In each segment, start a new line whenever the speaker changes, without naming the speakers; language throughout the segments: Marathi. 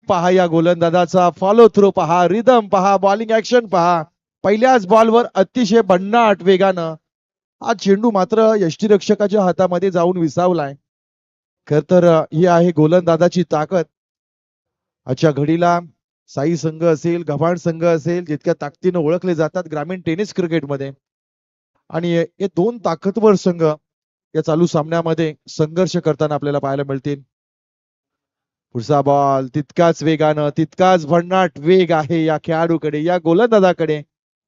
पहा या गोलंदाजाचा फॉलो थ्रू पहा, रिदम पहा, बॉलिंग ऍक्शन पहा. पहिल्याच बॉलवर अतिशय भन्नाट वेगानं हा चेंडू मात्र यष्टीरक्षकाच्या हातामध्ये जाऊन विसावलाय. खर तर ही आहे गोलंदाजाची ताकद. आजच्या घडीला साई संघ असेल, गव्हाण संघ असेल, जितक्या ताकदीनं ओळखले जातात ग्रामीण टेनिस क्रिकेटमध्ये, आणि हे दोन ताकदवर संघ या चालू सामन्यामध्ये संघर्ष करताना आपल्याला पाहायला मिळतील. पुढचा बॉल तितकाच वेगानं, तितकाच भन्नाट वेग आहे या खेळाडूकडे, या गोलंदाजाकडे.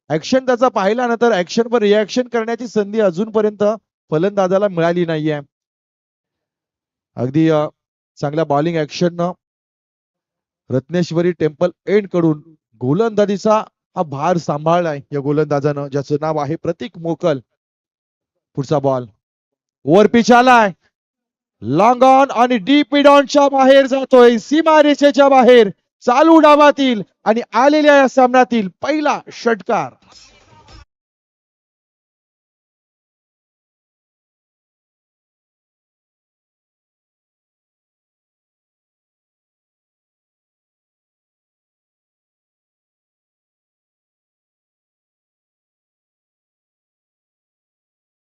ऍक्शन त्याचा पाहिला ना तर ऍक्शनवर रिॲक्शन करण्याची संधी अजूनपर्यंत फलंदाजाला मिळाली नाहीये. अगदी चांगल्या बॉलिंग ऍक्शननं रत्नेश्वरी टेम्पल एंड कडून गोलंदाजीचा हा भार सांभाळलाय या गोलंदाजानं, ज्याचं नाव आहे प्रतीक मोकल. पुढचा बॉल ओव्हर पिच आलाय, लॉंग ऑन आणि डीप मिड ऑनच्या बाहेर जातोय, सीमारेषेच्या बाहेर. चालू डावातील आणि आलेल्या या सामन्यातील पहिला षटकार.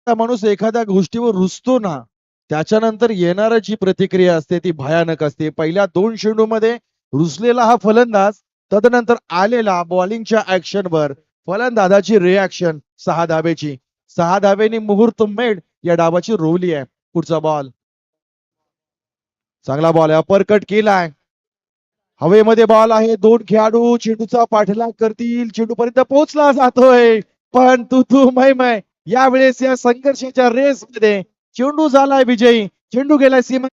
माणूस एखाद्या गोष्टीवर रुसतो ना, त्याच्यानंतर येणारी जी प्रतिक्रिया असते ती भयानक असते. पहिल्या 2 चेंडूमध्ये रुसलेला हा फलंदाज, तदनंतर आलेला बॉलिंगच्या ऍक्शनवर फलंदाजाची रिॲक्शन 6 धावेची. 6 धावेनी मुहूर्त मेढ या डावाची रोवली आहे. पुढचा बॉल चांगला बॉल आहे, अपरकट केलाय. हवेमध्ये बॉल आहे, 2 खेळाडू चेंडूचा पाठलाग करतील, चेंडू पर्यंत पोहोचला जातोय, पण तू मै यावेळेस या संघर्षाच्या रेस मध्ये चेंडू झालाय विजयी, चेंडू गेलाय सीमा.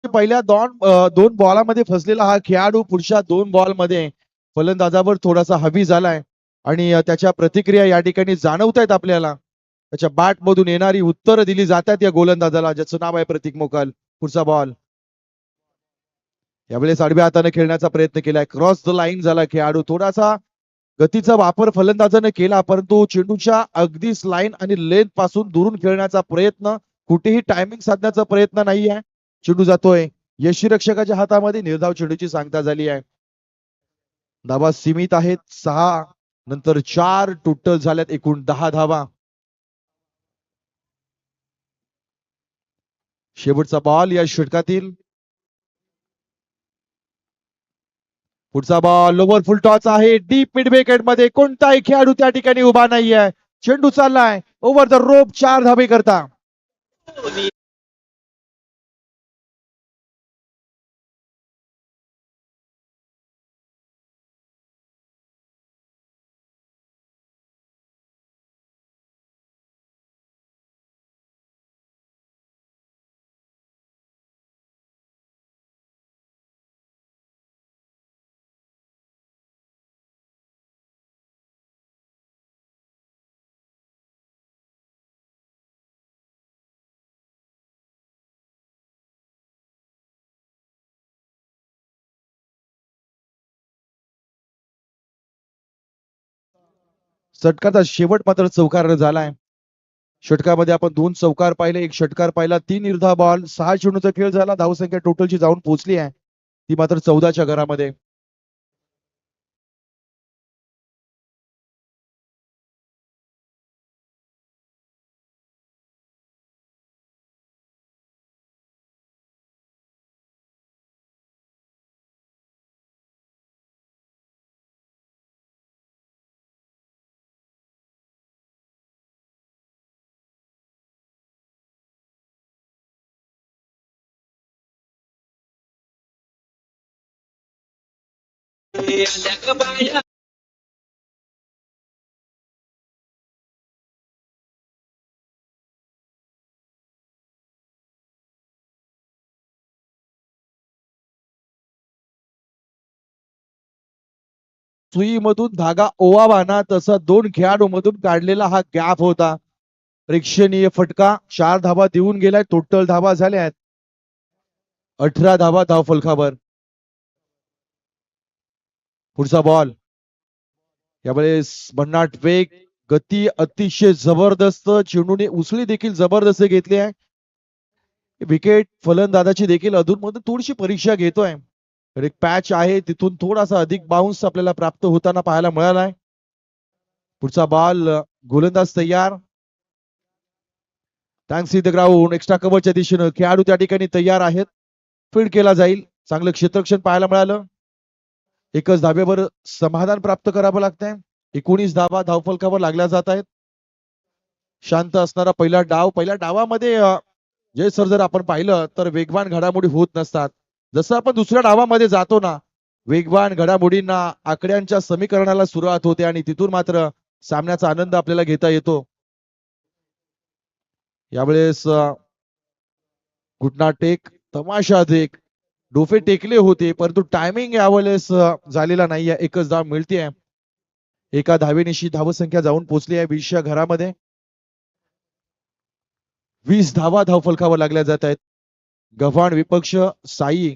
पहिल्या 2 बॉलामध्ये फसलेला हा खेळाडू पुढच्या 2 बॉलमध्ये फलंदाजावर थोडासा हवी झालाय, आणि त्याच्या प्रतिक्रिया या ठिकाणी जाणवत आहेत आपल्याला. त्याच्या बॅट मधून येणारी उत्तरं दिली जातात या गोलंदाजाला, ज्याचं नाव आहे प्रतीक मोकल. पुढचा बॉल यावेळेस आडव्या हाताने खेळण्याचा प्रयत्न केलाय, क्रॉस द लाईन झाला खेळाडू. थोडासा गतीचा वापर फलंदाजाने केला, परंतु चेंडूच्या अगदीच लाईन आणि लेंथ पासून दुरून खेळण्याचा प्रयत्न, कुठेही टायमिंग साधण्याचा प्रयत्न नाही आहे. चेंडू जातोय यष्टीरक्षकाच्या हातामध्ये, निर्धाव चेंडूची सांगता झाली आहे. धावा सीमित आहेत, 6 नंतर 4 टोटल झाल्यात, एकूण 10 धावा. शेवटचा बॉल या षटकातील. पुढचा बॉल लोवर फुल टॉस आहे, डीप मिड विकेट मध्ये कोणताही खेळाडू त्या ठिकाणी उभा नाहीये. चेंडू चाललाय ओव्हर द रोप, 4 धावे करता. षटकाचा शेवट मात्र चौकार झालाय. षटकामध्ये आपण 2 चौकार पाहिले, 1 षटकार पाहिला, 3 निर्धाव बॉल, 6 चेंडूचा खेळ झाला. धावसंख्या टोटलची जाऊन पोहोचली आहे, ती मात्र 14च्या घरामध्ये. सुईमधून धागा ओवावा ना, तसा 2 खेळाडू मधून काढलेला हा गॅप होता. प्रेक्षणीय फटका, 4 धावा देऊन गेलाय, टोटल धावा झाल्या आहेत 18 धावा धावफलकावर. पुढचा बॉल. यावेळेस भन्नाट वेग, गती अतिशय जबरदस्त. चेंडूने उसळी देखील जबरदस्त घेतली आहे. विकेट फलंदाजाची देखील अधूनमधून थोडीशी परीक्षा घेतोय. एक पॅच आहे तिथून थोडासा अधिक बाउन्स आपल्याला प्राप्त होताना पाहायला मिळालाय. पुढचा बॉल. गोलंदाज तयार. Thanks the ground. एक्स्ट्रा कव्हरच्या दिशेनं खेळाडू त्या ठिकाणी तयार आहेत. फील्ड केला जाईल. चांगलं क्षेत्ररक्षण पाहायला मिळालं. एकच धाब्यावर समाधान प्राप्त करावं लागतंय. 19 धावा धावफलकावर लागल्या जात आहेत. शांत असणारा पहिला डाव. पहिल्या डावामध्ये जय सर जर आपण पाहिलं तर वेगवान घडामोडी होत नसतात. जसं आपण दुसऱ्या डावामध्ये जातो ना, वेगवान घडामोडींना आकड्यांच्या समीकरणाला सुरुवात होते आणि तिथून मात्र सामन्याचा आनंद आपल्याला घेता येतो. यावेळेस घुटना टेक, तमाशा देख, डोफे टेकले होते परंतु टायमिंग यावेळेस झालेला नाहीये. एकच धाव मिळते. एका धावेनिशी धावसंख्या जाऊन पोहोचली आहे 20च्या घरामध्ये. 20 धावा धावफलकावर लागल्या जात आहेत. गव्हाण विपक्ष साई.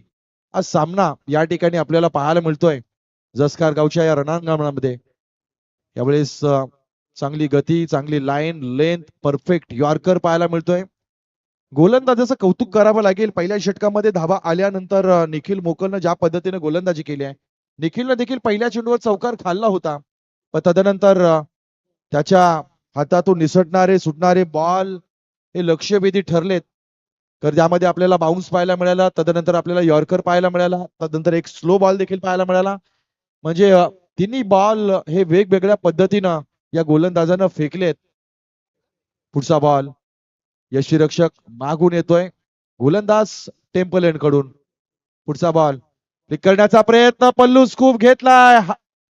हा सामना या ठिकाणी आपल्याला पाहायला मिळतोय जसकार गावच्या या रणांगणामध्ये. यावेळेस चांगली गती, चांगली लाईन, लेंथ, परफेक्ट यॉर्कर पाहायला मिळतोय. गोलंदाजाचं कौतुक करावं लागेल. पहिल्या षटकामध्ये धावा आल्यानंतर निखिल मोकलनं ज्या पद्धतीने गोलंदाजी केली आहे, निखिलनं देखील पहिल्या चेंडूवर चौकार खाल्ला होता. पण तदनंतर त्याच्या हातातून निसटणारे सुटणारे बॉल हे लक्ष्यभेदी ठरलेत. तर ज्यामध्ये आपल्याला बाउन्स पाहायला मिळाला, तदनंतर आपल्याला यॉर्कर पाहायला मिळाला, तदनंतर एक स्लो बॉल देखील पाहायला मिळाला. म्हणजे तिन्ही बॉल हे वेगवेगळ्या पद्धतीनं या गोलंदाजानं फेकलेत. पुढचा बॉल. यष्टीरक्षक मागून येतोय. गोलंदाज टेम्पल कडून. पुढचा बॉल. क्लिक करण्याचा प्रयत्न, पल्लू स्कूप घेतलाय.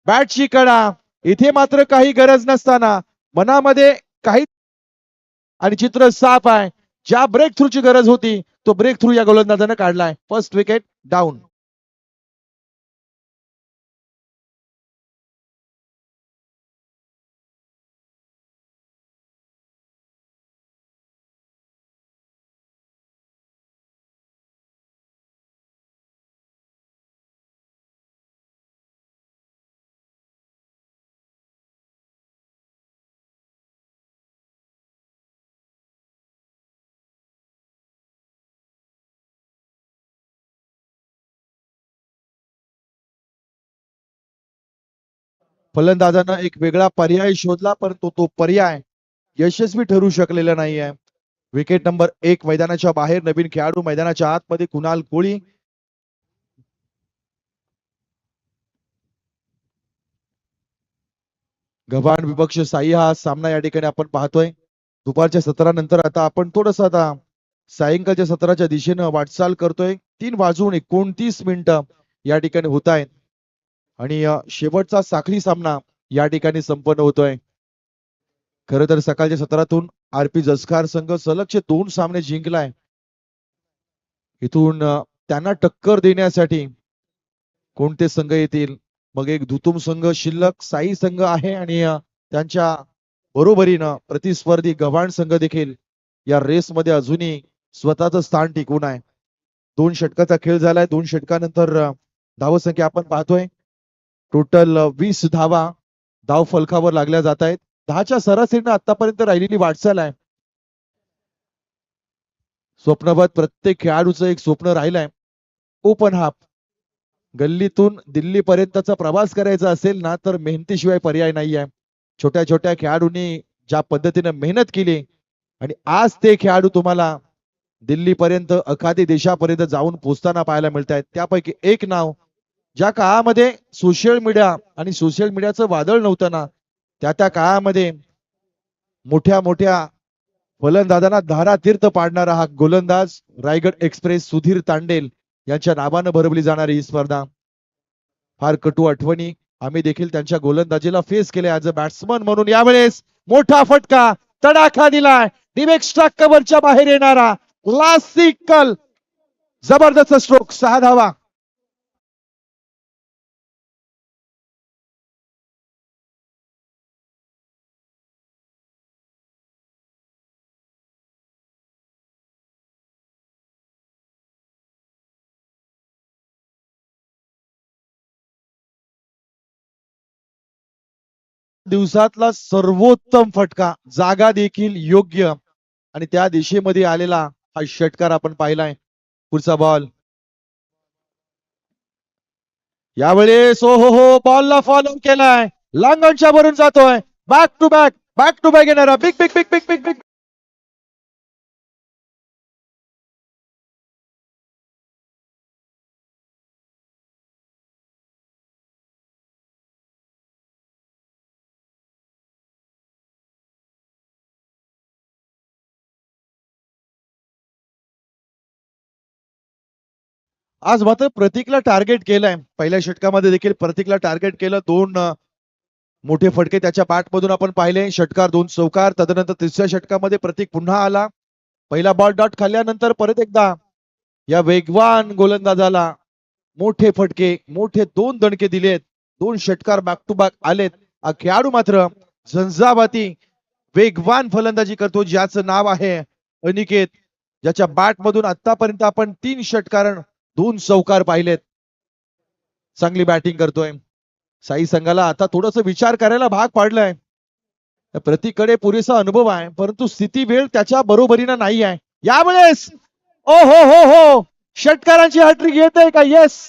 बॅटची कडा. इथे मात्र काही गरज नसताना मनामध्ये काही आणि चित्र साफ आहे. ज्या ब्रेक थ्रूची गरज होती तो ब्रेक थ्रू या गोलंदाजाने काढलाय. First wicket down. फलंदाजानं एक वेगळा पर्याय शोधला परंतु तो पर्याय यशस्वी ठरू शकलेला नाहीये. विकेट नंबर 1 मैदानाच्या बाहेर. नवीन खेळाडू मैदानाच्या आतमध्ये कुणाल कोळी. गव्हाण विपक्ष साई हा सामना या ठिकाणी आपण पाहतोय. दुपारच्या सत्रानंतर आता आपण थोडस आता सायंकाळच्या सत्राच्या दिशेनं वाटचाल करतोय. 3:29 या ठिकाणी होत आहेत आणि शेवटचा साखळी सामना या ठिकाणी संपन्न होतोय. खर तर सकाळच्या सत्रातून आरपी जसकार संघ सलगचे 2 सामने जिंकलाय. इथून त्यांना टक्कर देण्यासाठी कोणते संघ येतील? मग एक धुतुम संघ शिल्लक साई संघ आहे आणि त्यांच्या बरोबरीनं प्रतिस्पर्धी गव्हाण संघ देखील या रेस मध्ये अजूनही स्वतःच स्थान टिकवून आहे. 2 षटकाचा खेळ झालाय. 2 षटकानंतर धावसंख्या आपण पाहतोय टोटल 20 धावा धाव फलकावर लागल्या जात आहेत. 10च्या सरासरीनं आतापर्यंत राहिलेली वाटचाल आहे. स्वप्नवत प्रत्येक खेळाडूचं एक स्वप्न राहिलंय. Open half. गल्लीतून दिल्ली पर्यंतचा प्रवास करायचा असेल ना तर मेहनतीशिवाय पर्याय नाही आहे. छोट्या छोट्या खेळाडूंनी ज्या पद्धतीने मेहनत केली आणि आज ते खेळाडू तुम्हाला दिल्ली पर्यंत अखादी देशापर्यंत जाऊन पोहोचताना पाहायला मिळत आहेत. त्यापैकी एक नाव ज्या काळामध्ये सोशल मीडिया आणि सोशल मीडियाचं वादळ नव्हतं ना, त्या काळामध्ये मोठ्या मोठ्या फलंदाजांना धारातीर्थ पाडणारा हा गोलंदाज रायगड एक्सप्रेस सुधीर तांडेल यांच्या नावानं भरवली जाणारी ही स्पर्धा. फार कटू आठवणी. आम्ही देखील त्यांच्या गोलंदाजीला फेस केले ऍज अ बॅट्समन म्हणून. यावेळेस मोठा फटका, तडाखा दिलाय. एक्स्ट्रा कव्हरच्या बाहेर येणारा क्लासिकल जबरदस्त स्ट्रोक. 6 धावा. दिवसातला सर्वोत्तम फटका, जागा देखील योग्य आणि त्या दिशेमध्ये आलेला हा षटकार आपण पाहिलाय. पुढचा बॉल यावेळेस हो हो हो बॉलला फॉलो केलाय, लांगणच्या वरून जातोय, बॅक टू बॅक येणारा big big big big big big. आज मात्र प्रतीकला टार्गेट केलंय, पहिल्या षटकामध्ये देखील प्रतीकला टार्गेट केलं. दोन मोठे फटके त्याच्या बॅटमधून आपण पाहिले, षटकार 2 चौकार. तदनंतर तिसऱ्या षटकामध्ये प्रतीक पुन्हा आला. पहिला बॉल डॉट खाल्ल्यानंतर परत एकदा या वेगवान गोलंदाजाला मोठे फटके, मोठे 2 दणके दिलेत, 2 षटकार बॅक टू बॅक आलेत. हा खेळाडू मात्र झंझावाती वेगवान फलंदाजी करतो, ज्याचं नाव आहे अनिकेत, ज्याच्या बॅट मधून आतापर्यंत आपण 3 षटकार 2 चौकार पाहिलेत. चांगली बॅटिंग करतोय. साई संघाला आता थोडस विचार करायला भाग पाडलाय. प्रतीककडे पुरेसा अनुभव आहे, परंतु स्थिती वेळ त्याच्या बरोबरीनं नाही आहे. यावेळेस ओ हो हो हो षटकारांची हॅट्रिक येते का? येस,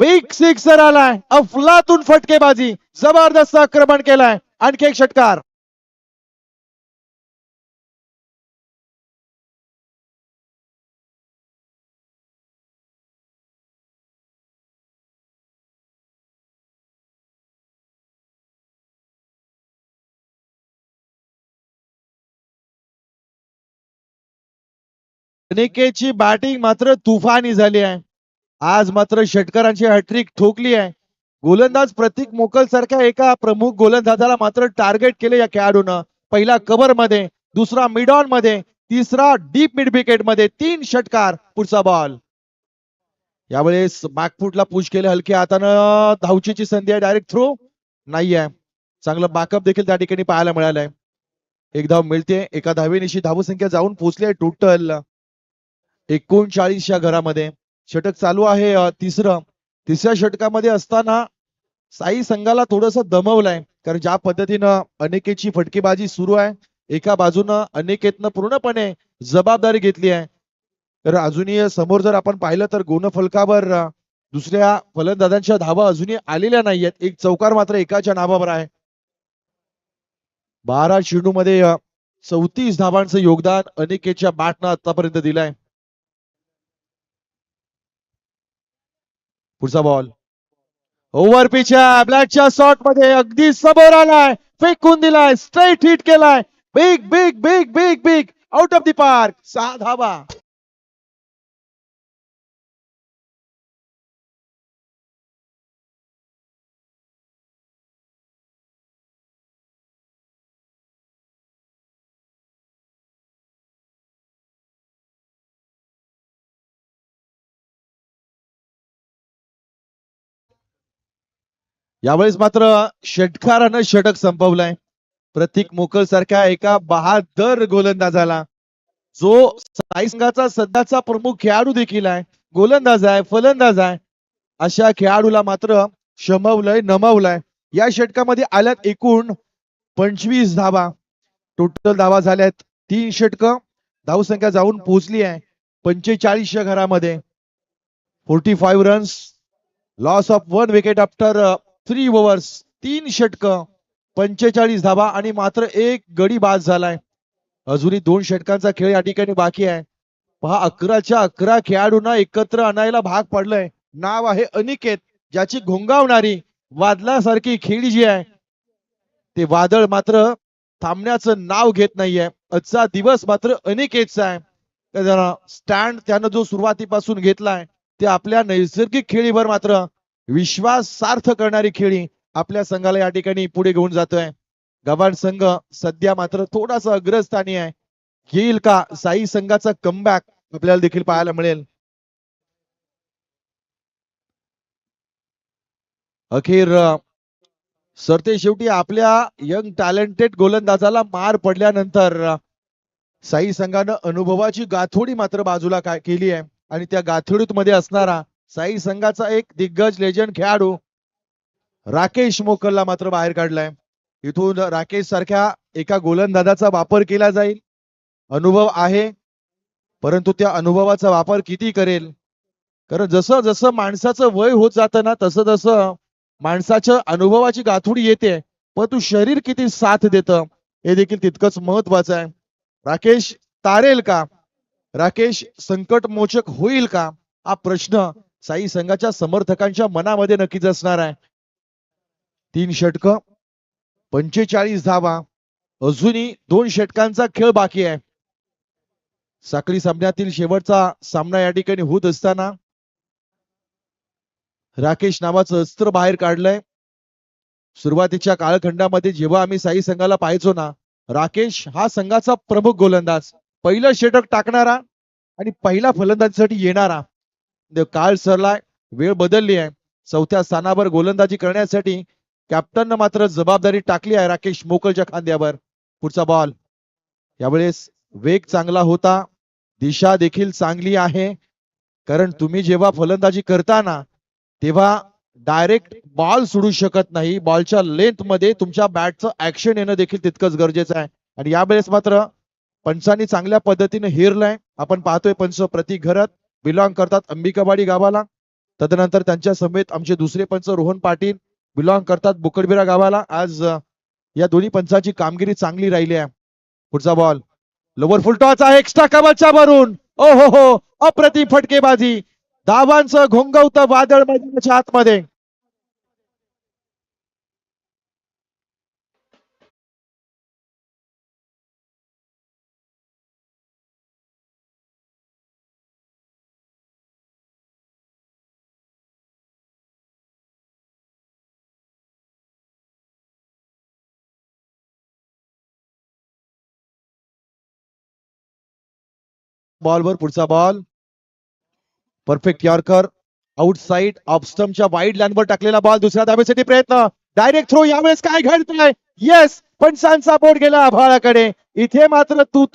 बिग सिक्सर आलाय, अफलातून फटकेबाजी, जबरदस्त आक्रमण केलाय, आणखी एक षटकार. अनिकेतची बॅटिंग मात्र तुफानी झाली आहे. आज मात्र षटकारांची हॅट्रिक ठोकली आहे. गोलंदाज प्रतीक मोकल सारख्या एका प्रमुख गोलंदाजाला मात्र टार्गेट केले या खेळाडूनं. पहिला कव्हर मध्ये, दुसरा मिड ऑन मध्ये, तिसरा डीप मिड विकेट मध्ये, 3 षटकार. पुढचा बॉल यावेळेस बॅकफुटला पुश केले हलक्या हातानं, धावचीची संधी आहे, डायरेक्ट थ्रो नाही आहे. चांगलं बॅकअप देखील त्या ठिकाणी पाहायला मिळालंय. एक धाव मिळते, एका धावेनिशी धावसंख्या जाऊन पोहोचली आहे टोटल 39 या घरामध्ये. षटक चालू आहे तिसऱ्या षटकामध्ये असताना साई संघाला थोडस दमवलंय, कारण ज्या पद्धतीनं अनिकेतची फटकेबाजी सुरू आहे, एका बाजूनं अनिकेतनं पूर्णपणे जबाबदारी घेतली आहे, तर अजूनही समोर जर आपण पाहिलं तर गुणफलकावर दुसऱ्या फलंदाजांच्या धावा अजूनही आलेल्या नाहीयेत. एक चौकार मात्र एकाच्या नावावर आहे. 12 चेंडू मध्ये 34 धावांचं योगदान अनिकेतच्या बॅटनं आतापर्यंत दिलंय. पुढचा बॉल ओव्हर पिचच्या ब्लॅकच्या शॉट मध्ये अगदी समोर आलाय, फेकून दिलाय, स्ट्रेट हिट केलाय, big big big big big out of the park, 6 धावा. यावेळेस मात्र षटकारानं षटक संपवलाय. प्रतीक मोकल सारख्या एका बहादर गोलंदाजाला, जो साई संघाचा सध्याचा प्रमुख खेळाडू देखील आहे, गोलंदाज आहे, फलंदाज आहे, अशा खेळाडूला मात्र शमवलंय, नमवलंय. या षटकामध्ये आल्यात एकूण 25 धावा. टोटल धावा झाल्यात 3 षटक, धावसंख्या जाऊन पोहोचली आहे 45 या घरामध्ये. 45 runs, loss of 1 wicket after 3 overs, 3 षटक, 45 धावा आणि मात्र एक गडी बाद झालाय. अजूनही 2 षटकांचा खेळ या ठिकाणी बाकी आहे. पहा, 11च्या 11 खेळाडूंना एकत्र आणायला भाग पडलंय. नाव आहे अनिकेत, ज्याची घोंगावणारी वादळासारखी खेळी जी आहे, ते वादळ मात्र थांबण्याचं नाव घेत नाहीये. आजचा दिवस मात्र अनिकेतचा आहे. स्टँड त्यानं जो सुरुवातीपासून घेतलाय, ते आपल्या नैसर्गिक खेळीवर मात्र विश्वास सार्थ करणारी खेळी आपल्या संघाला या ठिकाणी पुढे घेऊन जातोय. गव्हाण संघ सध्या मात्र थोडासा अग्रस्थानी आहे. येईल का साई संघाचा कमबॅक, आपल्याला देखील पाहायला मिळेल. अखेर सरते शेवटी आपल्या यंग टॅलेंटेड गोलंदाजाला मार पडल्यानंतर साई संघानं अनुभवाची गाथोडी मात्र बाजूला केली आहे आणि त्या गाथोडीत मध्ये असणारा साई संघाचा एक दिग्गज लेजंड खेळाडू राकेश मोकलला मात्र बाहेर काढलाय. इथून राकेश सारख्या एका गोलंदाजाचा वापर केला जाईल. अनुभव आहे, परंतु त्या अनुभवाचा वापर किती करेल? कारण जसं जसं माणसाचं वय होत जातं ना, तसं तसं माणसाच्या अनुभवाची गाठोडी येते, पण तू शरीर किती साथ देतं हे देखील तितकंच महत्वाचं आहे. राकेश तारेल का? राकेश संकटमोचक होईल का? हा प्रश्न साई संघाच्या समर्थकांच्या मनामध्ये नक्कीच असणार आहे. 3 षटकं, 45 धावा, अजूनही 2 षटकांचा खेळ बाकी आहे. साखळी सामन्यातील शेवटचा सामना या ठिकाणी होत असताना राकेश नावाचं अस्त्र बाहेर काढलंय. सुरुवातीच्या कालखंडामध्ये जेव्हा आम्ही साई संघाला पाहायचो ना, राकेश हा संघाचा प्रमुख गोलंदाज, पहिलं षटक टाकणारा आणि पहिला फलंदाजीसाठी येणारा. काळ सरलाय, वेळ बदलली आहे. चौथ्या स्थानावर गोलंदाजी करण्यासाठी कॅप्टननं मात्र जबाबदारी टाकली आहे राकेश मोकलच्या खांद्यावर. पुढचा बॉल, यावेळेस वेग चांगला होता, दिशा देखील चांगली आहे. कारण तुम्ही जेव्हा फलंदाजी करताना तेव्हा डायरेक्ट बॉल सोडू शकत नाही. बॉलच्या लेंथ मध्ये तुमच्या बॅटचं ऍक्शन येणं देखील तितकंच गरजेचं आहे. आणि यावेळेस मात्र पंचांनी चांगल्या पद्धतीने हेरलंय. आपण पाहतोय पंच प्रतीक घरत बिलॉंग करतात अंबिकावाडी गावाला. तदनंतर त्यांच्या समेत आमचे दुसरे पंच रोहन पाटील बिलॉंग करतात बुकडबिरा गावाला. आज या दोन्ही पंचांची कामगिरी चांगली राहिली आहे. पुढचा बॉल लोवर फुलटॉचा एक्स्ट्रा कव्हरच्या वरून, ओ हो हो, अप्रतिम फटकेबाजी, धावांचं घोंगवतं वादळ मैदानाच्या आतमध्ये. बॉलवर पुढचा ball, perfect yorker, outside off स्टंपच्या वाईड लाईनवर टाकलेला बॉल. दुसऱ्या धावेसाठी प्रयत्न, डायरेक्ट थ्रो. यावेळेस काय घडतंय? येस, पंचांचा बोट गेला आभाळाकडे. इथे मात्र तू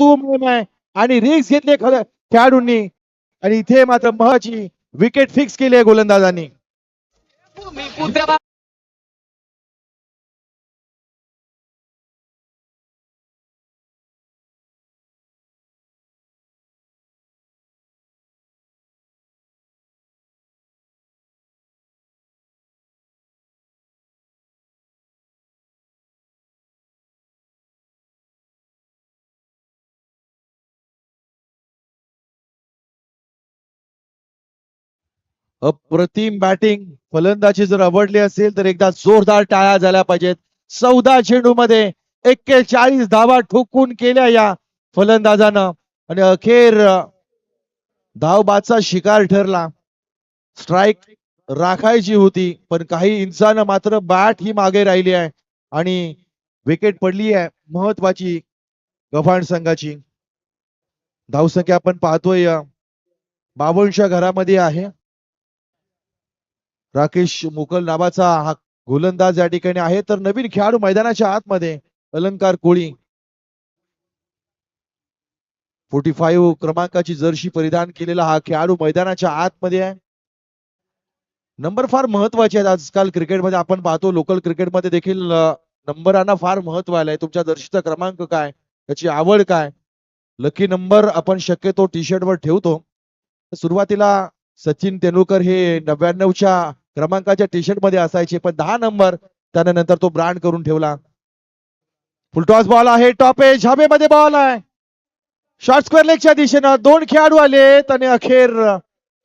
आहे आणि रिक्स घेतले खेळाडूंनी आणि इथे मात्र महत्वाची विकेट फिक्स केली आहे गोलंदाजांनी. अप्रतिम बॅटिंग, फलंदाजी जर आवडली असेल तर एकदा जोरदार टाळ्या झाल्या पाहिजेत. 14 चेंडू मध्ये 41 धावा ठोकून केल्या या फलंदाजानं आणि अखेर धावबाचा शिकार ठरला. स्ट्राईक राखायची होती, पण काही इंचानं मात्र बॅट ही मागे राहिली आहे आणि विकेट पडली आहे महत्वाची गव्हाण संघाची. धावसंख्या आपण पाहतोय 52च्या घरामध्ये आहे. राकेश मुकल नावाचा हा गोलंदाज या ठिकाणी आहे. तर नवीन खेळाडू मैदानाच्या आतमध्ये अलंकार कोळी, 45 क्रमांकाची जर्सी परिधान केलेला हा खेळाडू मैदानाच्या आतमध्ये आहे. नंबर फार महत्वाचे आहेत आजकाल क्रिकेटमध्ये. आपण पाहतो लोकल क्रिकेटमध्ये देखील नंबरांना फार महत्व आलंय. तुमच्या जर्सीचा क्रमांक काय, त्याची आवड काय. लकी नंबर आपण शक्यतो टी शर्ट वर ठेवतो. सुरुवातीला सचिन तेंडुलकर हे 99च्या क्रमांकाच्या टी शर्ट मध्ये असायचे, पण 10 नंबर त्यानंतर तो ब्रँड करून ठेवला. फुलटॉस बॉल आहे, टॉप एज हवेमध्ये बॉल आहे. शॉर्ट स्क्वेअर लेगच्या दिशेनं 2 खेळाडू आलेत आणि अखेर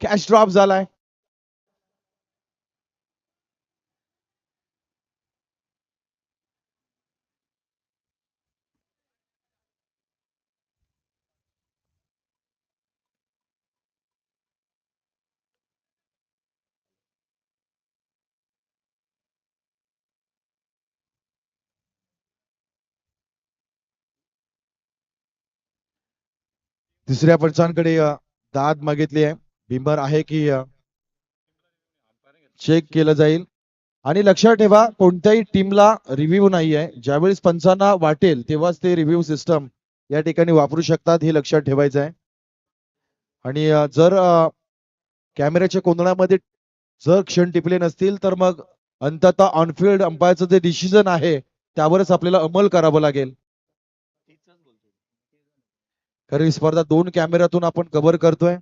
कॅच ड्रॉप झालाय. तिसऱ्या पंचांकडे दाद मागितली आहे. बिंबर आहे की चेक केलं जाईल. आणि लक्षात ठेवा कोणत्याही टीमला रिव्ह्यू नाही आहे. ज्यावेळेस पंचांना वाटेल तेव्हाच ते रिव्ह्यू सिस्टम या ठिकाणी वापरू शकतात, हे लक्षात ठेवायचं आहे. आणि जर कॅमेऱ्याच्या कोंदणामध्ये जर क्षण टिपले नसतील तर मग अंततः ऑनफिल्ड अंपायरचं जे डिसिजन आहे त्यावरच आपल्याला अंमल करावा लागेल. कारण ही स्पर्धा 2 कॅमेऱ्यातून आपण कव्हर करतोय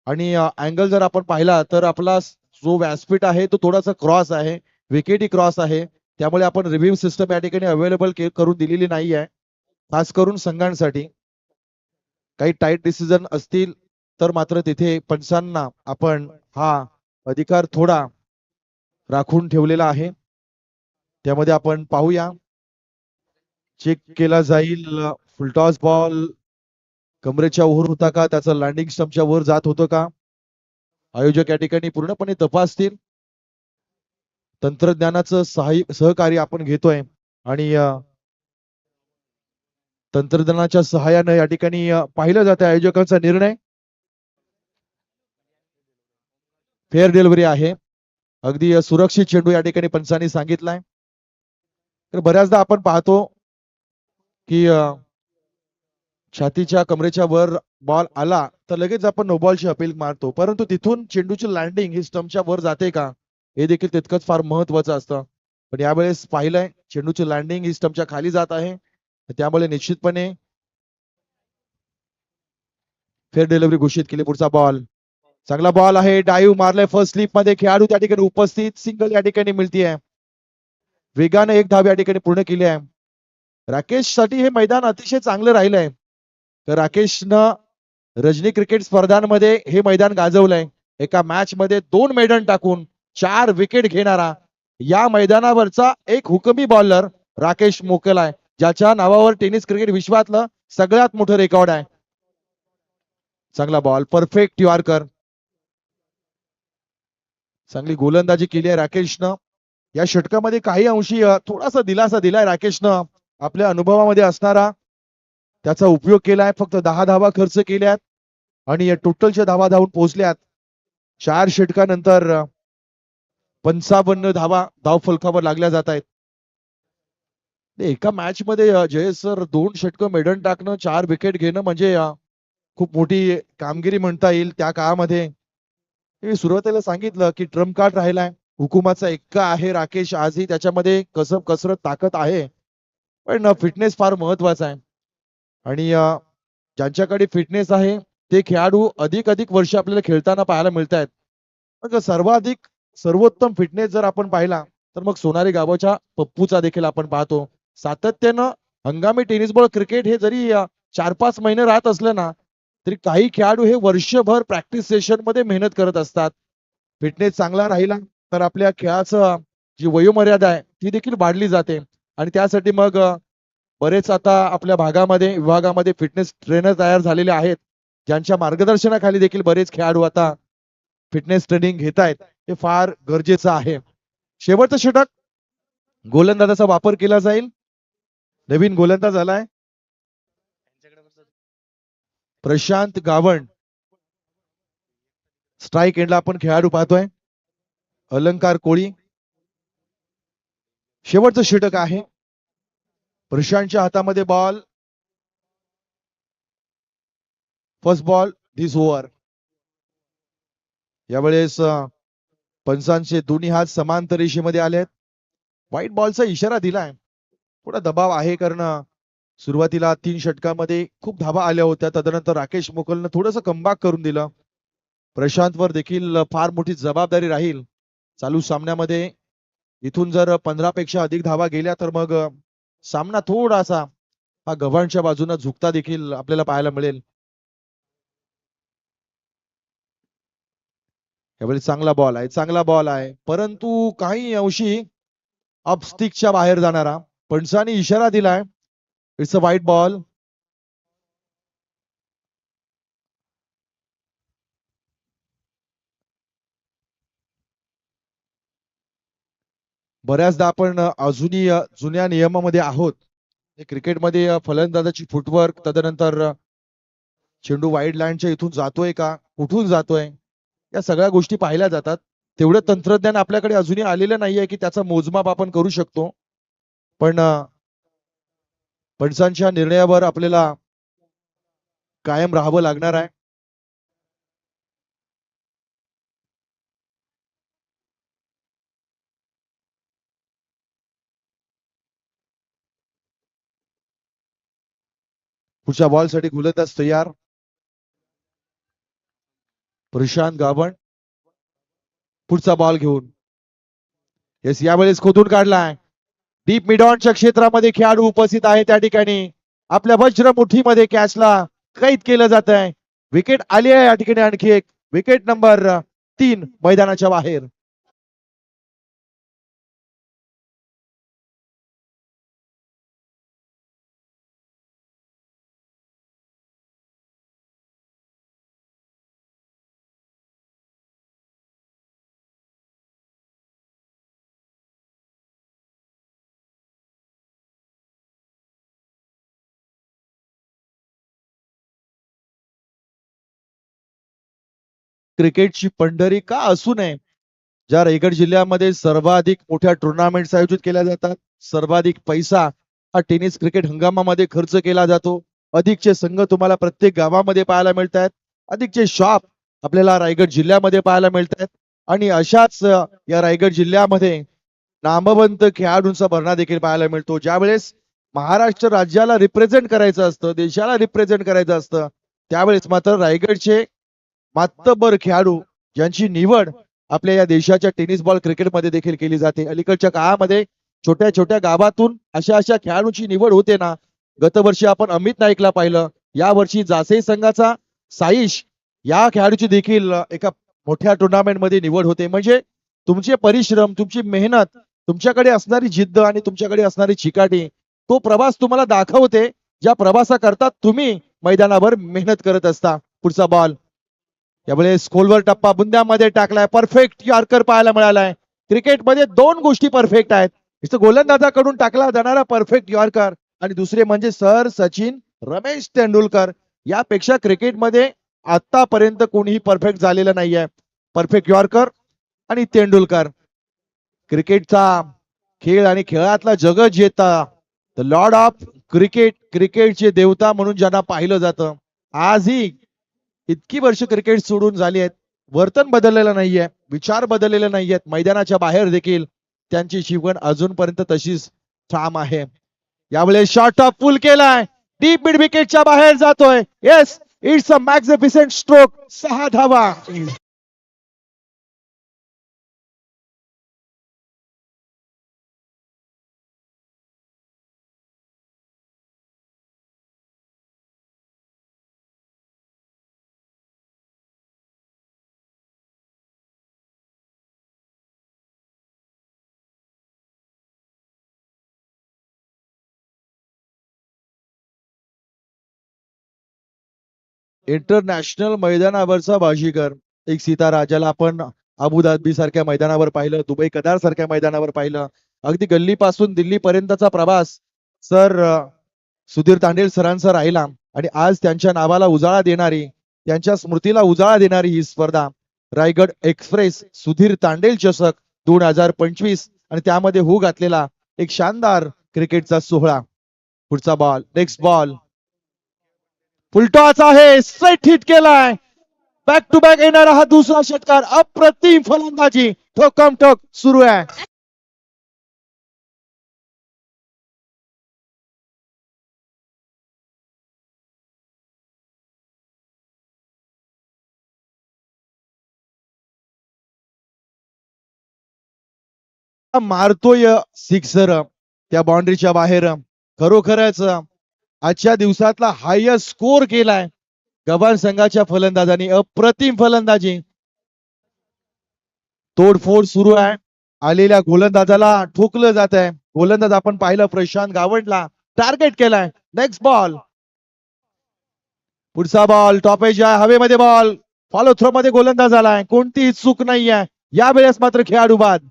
आणि अँगल जर आपण पाहिला तर आपला जो व्यासपीठ आहे तो थोडासा क्रॉस आहे, विकेटी क्रॉस आहे. त्यामुळे आपण रिव्ह्यू सिस्टम या ठिकाणी अवेलेबल करून दिलेली नाही आहे, खास करून संघांसाठी. काही टाईट डिसिजन असतील तर मात्र तिथे पंचांना आपण हा अधिकार थोडा राखून ठेवलेला आहे. त्यामध्ये आपण पाहूया, चेक केला जाईल फुलटॉस बॉल कमरेच्या वर होता का, त्याचं लँडिंग स्टंपच्या वर जात होतं का, आयोजक या ठिकाणी पूर्णपणे तपासतील. तंत्रज्ञानाचं सहकार्य आपण घेतोय आणि तंत्रज्ञानाच्या सहाय्याने या ठिकाणी पाहिलं जातं आयोजकांचा निर्णय. फेअर डिलिव्हरी आहे, अगदी सुरक्षित चेंडू या ठिकाणी पंचांनी सांगितलाय. तर बऱ्याचदा आपण पाहतो की छातीच्या कमरेच्या वर बॉल आला तर लगेच आपण नो बॉलची अपील मारतो, परंतु तिथून चेंडूची लँडिंग ही स्टंपच्या वर जाते का हे देखील तितकंच फार महत्वाचं असतं. पण यावेळेस पाहिलंय चेंडूची लँडिंग ही स्टंपच्या खाली जात आहे, त्यामुळे निश्चितपणे फेअर डिलिव्हरी घोषित केली. पुढचा बॉल चांगला बॉल आहे, डाईव्ह मारलाय फर्स्ट स्लिप मध्ये, खेळाडू त्या ठिकाणी उपस्थित, सिंगल या ठिकाणी मिळतीये. वेगाने एक धाव या ठिकाणी पूर्ण केली आहे. राकेश साठी हे मैदान अतिशय चांगलं राहिलंय. तर राकेशनं रजनी क्रिकेट स्पर्धांमध्ये हे मैदान गाजवलंय. एका मॅच मध्ये 2 मैदान टाकून 4 विकेट घेणारा या मैदानावरचा एक हुकमी बॉलर राकेश मोकल आहे, ज्याच्या नावावर टेनिस क्रिकेट विश्वातलं सगळ्यात मोठं रेकॉर्ड आहे. चांगला बॉल, परफेक्ट यॉर्कर, चांगली गोलंदाजी केली आहे राकेशनं. या षटकामध्ये काही अंशी थोडासा दिलासा दिलाय राकेशनं. आपल्या अनुभवामध्ये असणारा त्याचा उपयोग केलाय. फक्त 10 धावा खर्च केल्यात आणि टोटलच्या धावा धावून पोहोचल्यात. 4 षटकानंतर 55 धावा धाव फलकावर लागल्या जात आहेत. एका मॅच मध्ये जयेश सर 2 षटकं मेडन टाकणं, 4 विकेट घेणं म्हणजे खूप मोठी कामगिरी म्हणता येईल त्या काळामध्ये. मी सुरुवातीला सांगितलं की ट्रम्प कार्ड राहिलाय, हुकुमाचा एक्का आहे राकेश, आजही त्याच्यामध्ये कसरत ताकद आहे. पण फिटनेस फार महत्वाचा आहे आणि ज्यांच्याकडे फिटनेस आहे ते खेळाडू अधिक अधिक वर्ष आपल्याला खेळताना पाहायला मिळत आहेत. मग सर्वाधिक सर्वोत्तम फिटनेस जर आपण पाहिला तर मग सोनारी गावाच्या पप्पूचा देखील आपण पाहतो. सातत्यानं हंगामी टेनिस बॉल क्रिकेट हे जरी 4-5 महिने राहत असलं ना, तरी काही खेळाडू हे वर्षभर प्रॅक्टिस सेशन मध्ये मेहनत करत असतात. फिटनेस चांगला राहिला तर आपल्या खेळाचं जी वयोमर्यादा आहे ती देखील वाढली जाते आणि त्यासाठी मग बरेच आता आपल्या विभागामध्ये फिटनेस ट्रेनर तयार झालेले आहेत, ज्यांच्या मार्गदर्शनाखाली देखील बरेच खेळाडू आता फिटनेस ट्रेनिंग घेत आहेत. हे फार गरजेचं आहे. शेवटचं षटक, गोलंदाजाचा वापर केला जाईल. नवीन गोलंदाज आलाय प्रशांत गावंड. स्ट्राईक एंडला आपण खेळाडू पाहतोय अलंकार कोळी. शेवटचं षटक आहे. प्रशांतच्या हातामध्ये बॉल. फर्स्ट बॉल दिस ओव्हर. यावेळेस पंचांचे दोन्ही हात समांतर रेषेमध्ये आलेत. व्हाईट बॉलचा इशारा दिलाय. थोडा दबाव आहे कारण सुरुवातीला 3 षटकामध्ये खूप धावा आल्या होत्या. तदनंतर राकेश मोकलनं थोडंसं कमबॅक करून दिलं. प्रशांतवर देखील फार मोठी जबाबदारी राहील चालू सामन्यामध्ये. इथून जर 15 पेक्षा अधिक धावा गेल्या तर मग सामना थोडासा हा गव्हाणच्या बाजूने झुकता देखील आपल्याला पाहायला मिळेल. यावेळी चांगला बॉल आहे परंतु काही अंशी अपस्टिकच्या बाहेर जाणारा. पंचांनी इशारा दिलाय, इट्स अ व्हाईट बॉल. बऱ्याचदा आपण अजूनही जुन्या नियमामध्ये आहोत. क्रिकेटमध्ये फलंदाजाची फुटवर्क, तदनंतर चेंडू वाईड लँडच्या इथून जातोय का, कुठून जातोय, या सगळ्या गोष्टी पाहिल्या जातात. तेवढं तंत्रज्ञान आपल्याकडे अजूनही आलेलं नाहीये की त्याचा मोजमाप आपण करू शकतो. पण पंचांच्या निर्णयावर आपल्याला कायम राहावं लागणार आहे. पुढच्या बॉल साठी गोलंदाज तयार. प्रशांत गावण पुढचा बॉल घेऊन. येस, यावेळेस खोदून काढलाय. डीप मिडॉनच्या क्षेत्रामध्ये खेळाडू उपस्थित आहे. त्या ठिकाणी आपल्या वज्र मुठीमध्ये कॅचला कैद केलं जात आहे. विकेट आली आहे या ठिकाणी. आणखी एक विकेट नंबर 3 मैदानाच्या बाहेर. क्रिकेटची पंढरी का असू नये, ज्या रायगड जिल्ह्यामध्ये सर्वाधिक मोठ्या टुर्नामेंट्स आयोजित केल्या जातात, सर्वाधिक पैसा हा टेनिस क्रिकेट हंगामामध्ये खर्च केला जातो. अधिकचे संघ तुम्हाला प्रत्येक गावामध्ये पाहायला मिळत आहेत. अधिकचे शॉप आपल्याला रायगड जिल्ह्यामध्ये पाहायला मिळत आहेत. आणि अशाच या रायगड जिल्ह्यामध्ये नामवंत खेळाडूंचा भरणा देखील पाहायला मिळतो. ज्यावेळेस महाराष्ट्र राज्याला रिप्रेझेंट करायचं असतं, देशाला रिप्रेझेंट करायचं असतं, त्यावेळेस मात्र रायगडचे मातब्बर खेळाडू ज्यांची निवड आपल्या या देशाच्या टेनिस बॉल क्रिकेटमध्ये देखील केली जाते. अलीकडच्या काळामध्ये छोट्या छोट्या गावातून अशा अशा खेळाडूंची निवड होते ना. गतवर्षी आपण अमित नाईकला पाहिलं, या वर्षी जासई संघाचा साईश या खेळाडूची देखील एका मोठ्या टुर्नामेंटमध्ये निवड होते. म्हणजे तुमचे परिश्रम, तुमची मेहनत, तुमच्याकडे असणारी जिद्द आणि तुमच्याकडे असणारी चिकाटी, तो प्रवास तुम्हाला दाखवते. ज्या प्रवासाकरता तुम्ही मैदानावर मेहनत करत असता. पुढचा बॉल. यावेळेस खोलवर टप्पा बुंद्यामध्ये टाकलाय. परफेक्ट यॉर्कर पाहायला मिळालाय. क्रिकेटमध्ये दोन गोष्टी परफेक्ट आहेत. इथं गोलंदाजाकडून टाकला जाणारा परफेक्ट यॉर्कर आणि दुसरे म्हणजे सर सचिन रमेश तेंडुलकर. यापेक्षा क्रिकेटमध्ये आतापर्यंत कोणीही परफेक्ट झालेलं नाहीये. परफेक्ट यॉर्कर आणि तेंडुलकर. क्रिकेटचा खेळ आणि खेळातला जगत जेता द लॉर्ड ऑफ क्रिकेट, क्रिकेटचे देवता म्हणून ज्यांना पाहिलं जातं, आजही इतकी वर्ष क्रिकेट सोडून झाली आहेत, वर्तन बदललेलं नाहीये, विचार बदललेले नाहीयेत. मैदानाच्या बाहेर देखील त्यांची शिकवण अजूनपर्यंत तशीच ठाम आहे. यावेळेस शॉट ऑफ फुल केलाय. डीप मिड विकेटच्या बाहेर जातोय. Yes, it's a magnificent stroke. 6 धावा. इंटरनॅशनल मैदानावरचा बाजीगर एक सितारा, ज्याला आपण अबुधाबी सारख्या मैदानावर पाहिलं, दुबई कतार सारख्या मैदानावर पाहिलं, अगदी गल्लीपासून दिल्ली पर्यंतचा प्रवास सर सुधीर तांडेल सरांचा राहिला. आणि आज त्यांच्या नावाला उजाळा देणारी, त्यांच्या स्मृतीला उजाळा देणारी ही स्पर्धा रायगड एक्सप्रेस सुधीर तांडेल चषक 2025 आणि त्यामध्ये होऊ घातलेला एक शानदार क्रिकेटचा सोहळा. पुढचा बॉल, नेक्स्ट बॉल फुलटॉच आहे. सेट हिट केलाय. बॅक टू बॅक येणारा हा दुसरा षटकार. अप्रतिम फलंदाजी ठोकम ठोक सुरू आहे. मारतोय सिक्सर त्या बाउंड्रीच्या बाहेर. खरोखरच आजच्या दिवसातला हायस्ट स्कोर केलाय गव्हाण संघाच्या फलंदाजांनी. अप्रतिम फलंदाजी. तोडफोड सुरू आहे. आलेल्या गोलंदाजाला ठोकलं जात आहे. गोलंदाज आपण पाहिलं प्रशांत गावंडला टार्गेट केलाय. Next ball. पुढचा बॉल टॉपेज आहे. हवेमध्ये बॉल फॉलो थ्रो मध्ये गोलंदाज आलाय. कोणतीही चूक नाहीये. यावेळेस मात्र खेळाडू बाद.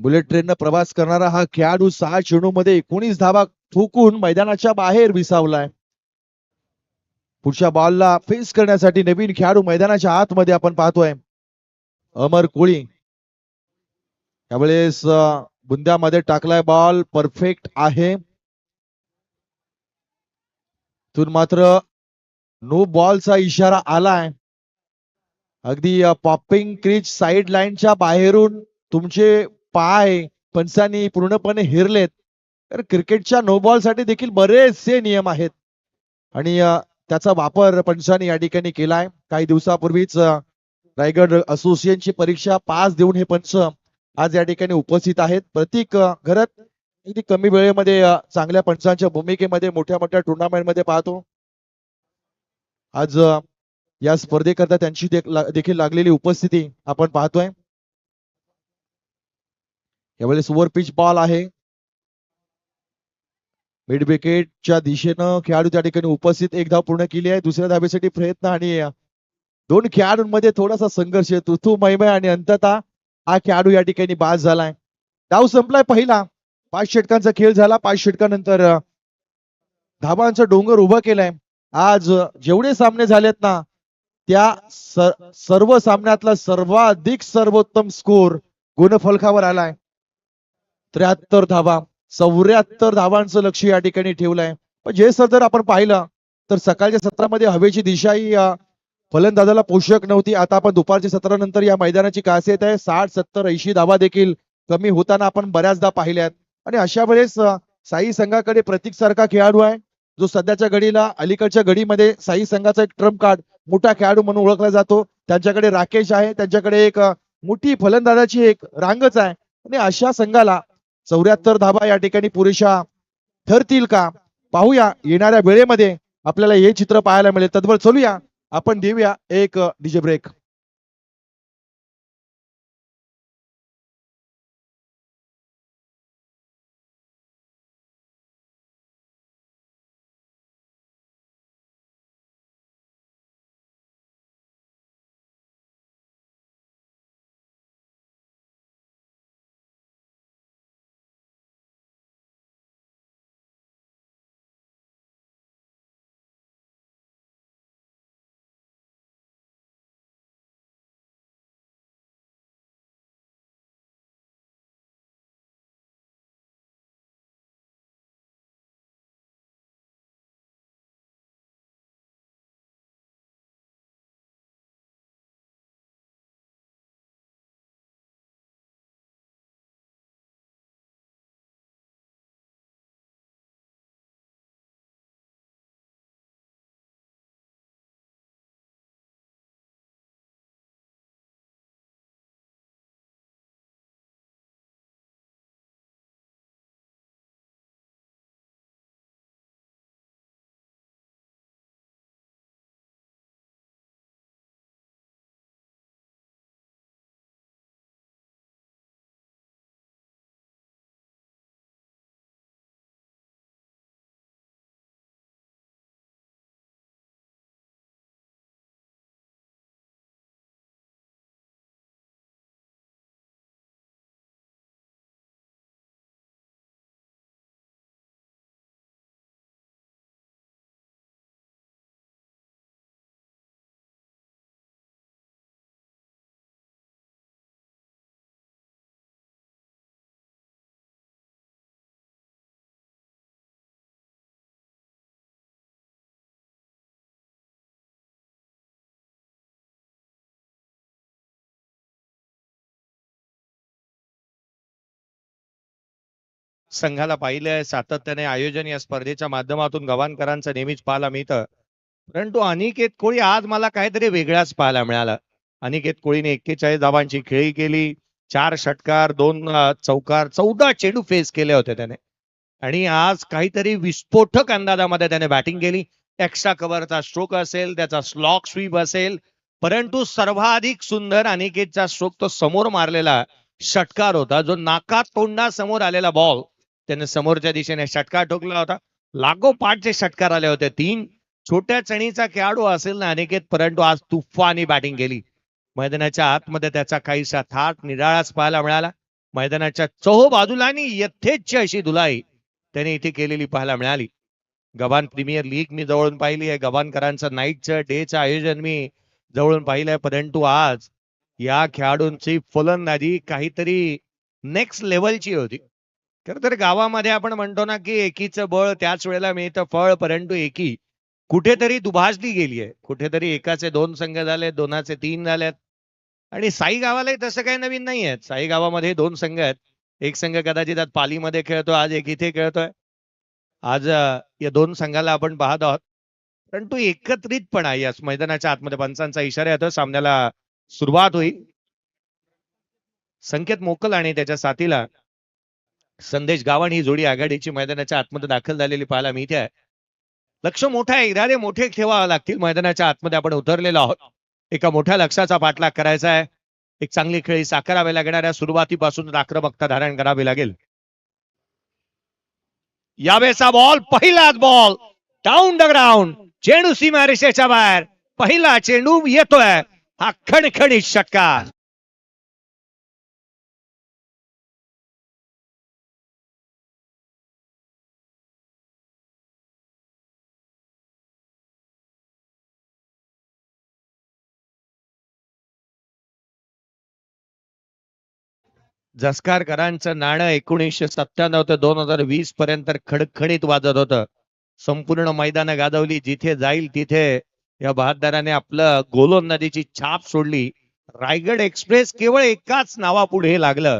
बुलेट ट्रेननं प्रवास करणारा हा खेळाडू 6 चेंडूमध्ये 19 धावा ठोकून मैदानाच्या बाहेर विसावलाय. पुढच्या बॉलला फेस करण्यासाठी नवीन खेळाडू मैदानाच्या आतमध्ये आपण पाहतोय. अमर कोळी यावेळेस बुंद्यामध्ये टाकलाय बॉल, परफेक्ट आहे. तून मात्र नो बॉलचा इशारा आलाय. अगदी पॉपिंग क्रीज साइड लाईनच्या बाहेरून तुमचे पाय पंचांनी पूर्णपणे हिरलेत. तर क्रिकेटच्या नो बॉल साठी देखील बरेचसे नियम आहेत आणि त्याचा वापर पंचांनी या ठिकाणी केलाय. काही दिवसापूर्वीच रायगड असोसिएशनची परीक्षा पास देऊन हे पंच आज या ठिकाणी उपस्थित आहेत. प्रत्येक घरात अगदी कमी वेळेमध्ये चांगल्या पंचांच्या भूमिकेमध्ये मोठ्या मोठ्या टुर्नामेंटमध्ये पाहतो. आज या स्पर्धेकरता त्यांची देखील लागलेली उपस्थिती आपण पाहतोय. यावेळेस ओव्हर पिच बॉल आहे. मिड विकेटच्या दिशेनं खेळाडू त्या ठिकाणी उपस्थित. एक धाव पूर्ण केली आहे. दुसऱ्या धावेसाठी प्रयत्न आणि दोन खेळाडूंमध्ये थोडासा संघर्ष तू मैमय आणि अंततः हा खेळाडू या ठिकाणी बाद झालाय. डाव संपलाय पहिला. 5 षटकांचा खेळ झाला. 5 षटकानंतर धावांचा डोंगर उभा केलाय. आज जेवढे सामने झालेत ना त्या सर्व सामन्यातला सर्वाधिक सर्वोत्तम स्कोर गुणफलकावर आलाय. 73 धावा. 74 धावांचं लक्ष या ठिकाणी ठेवलंय. पण जे सर जर आपण पाहिलं तर सकाळच्या सत्रामध्ये हवेची दिशा ही फलंदाजाला पोषक नव्हती. आता आपण दुपारच्या सत्रानंतर या मैदानाची खासियत आहे 60, 70, 80 धावा देखील कमी होताना आपण बऱ्याचदा पाहिल्यात. आणि अशा वेळेस साई संघाकडे प्रतीक सारखा खेळाडू आहे जो सध्याच्या घडीला अलीकडच्या घडीमध्ये साई संघाचा एक ट्रम्प कार्ड मोठा खेळाडू म्हणून ओळखला जातो. त्यांच्याकडे राकेश आहे. त्यांच्याकडे एक मोठी फलंदाजाची एक रांगच आहे. आणि अशा संघाला 74 धावा या ठिकाणी पुरेशा ठरतील का पाहूया येणाऱ्या वेळेमध्ये आपल्याला हे चित्र पाहायला मिळेल. तद्वळ चलूया आपण देऊया एक डीजे ब्रेक.
संघाला पाहिलंय सातत्याने आयोजन या स्पर्धेच्या माध्यमातून गव्हाणकरांचं नेहमीच पाहायला मिळतं. परंतु अनिकेत कोळी आज मला काहीतरी वेगळाच पाहायला मिळाला. अनिकेत कोळीने 41 धावांची खेळी केली. 4 षटकार, 2 चौकार, 14 चेंडू फेस केले होते त्याने. आणि आज काहीतरी विस्फोटक अंदाजामध्ये त्याने बॅटिंग केली. एक्स्ट्रा कव्हरचा स्ट्रोक असेल, त्याचा स्लॉक स्वीप असेल, परंतु सर्वाधिक सुंदर अनिकेतचा स्ट्रोक तो समोर मारलेला षटकार होता जो नाका तोंडा समोर आलेला बॉल त्याने समोरच्या दिशेने षटकार ठोकला होता. लागोपाठचे षटकार आले होते. 3 छोट्या चणीचा खेळाडू असेल ना अनिकेत, परंतु आज तुफानी बॅटिंग केली. मैदानाच्या आतमध्ये त्याचा काहीसा थाट निराळाच पाहायला मिळाला. मैदानाच्या चोहो बाजूला आणि यथेच्छ अशी धुलाई त्याने इथे केलेली पाहायला मिळाली. गव्हाण प्रीमियर लीग मी जवळून पाहिली आहे, गव्हाणकरांचं नाईटचं डेचं आयोजन मी जवळून पाहिलंय, परंतु आज या खेळाडूंची फलंदाजी काहीतरी नेक्स्ट लेवलची होती. खर तर गावामध्ये आपण म्हणतो ना की एकीचं बळ त्याच वेळेला मिळतं फळ, परंतु एकी कुठेतरी दुभाजली गेली आहे. कुठेतरी एकाचे 2 संघ झाले, दोनाचे 3 झालेत आणि साई गावालाही तसं काही नवीन नाही आहे. साई गावामध्ये 2 संघ आहेत. एक संघ कदाचित आज पालीमध्ये खेळतो, आज एक इथे खेळतोय. आज या 2 संघाला आपण पाहत आहोत, परंतु एकत्रितपणा या मैदानाच्या आतमध्ये पंचांचा इशारा येतो. सामन्याला सुरुवात होईल. संकेत मोकल आणि त्याच्या साथीला संदेश गावण ही जोडी आघाडीची मैदानाच्या आतमध्ये दाखल झालेली पाहायला मिळते आहे. लक्ष मोठा आहे, इरादे मोठे ठेवावे लागतील. मैदानाच्या आतमध्ये आपण उतरलेलो आहोत. एका मोठ्या लक्ष्याचा पाठलाग करायचा आहे. एक चांगली खेळी साकारावी लागणाऱ्या सुरुवातीपासून आक्रमकता धारण करावी लागेल. यावेळेचा बॉल, पहिलाच बॉल डाऊन द ग्राउंड, चेंडू सीमारेषेच्या बाहेर. पहिला चेंडू येतोय, हा खणखणीत षटकार. झस्कारकरांचं नाणं 1997 ते 2020 पर्यंत खडखडीत वाजत होतं. संपूर्ण मैदान गाजवली, जिथे जाईल तिथे या बहादराने आपलं गोलंदाजीची छाप सोडली. रायगड एक्सप्रेस केवळ एकाच नावापुढे लागलं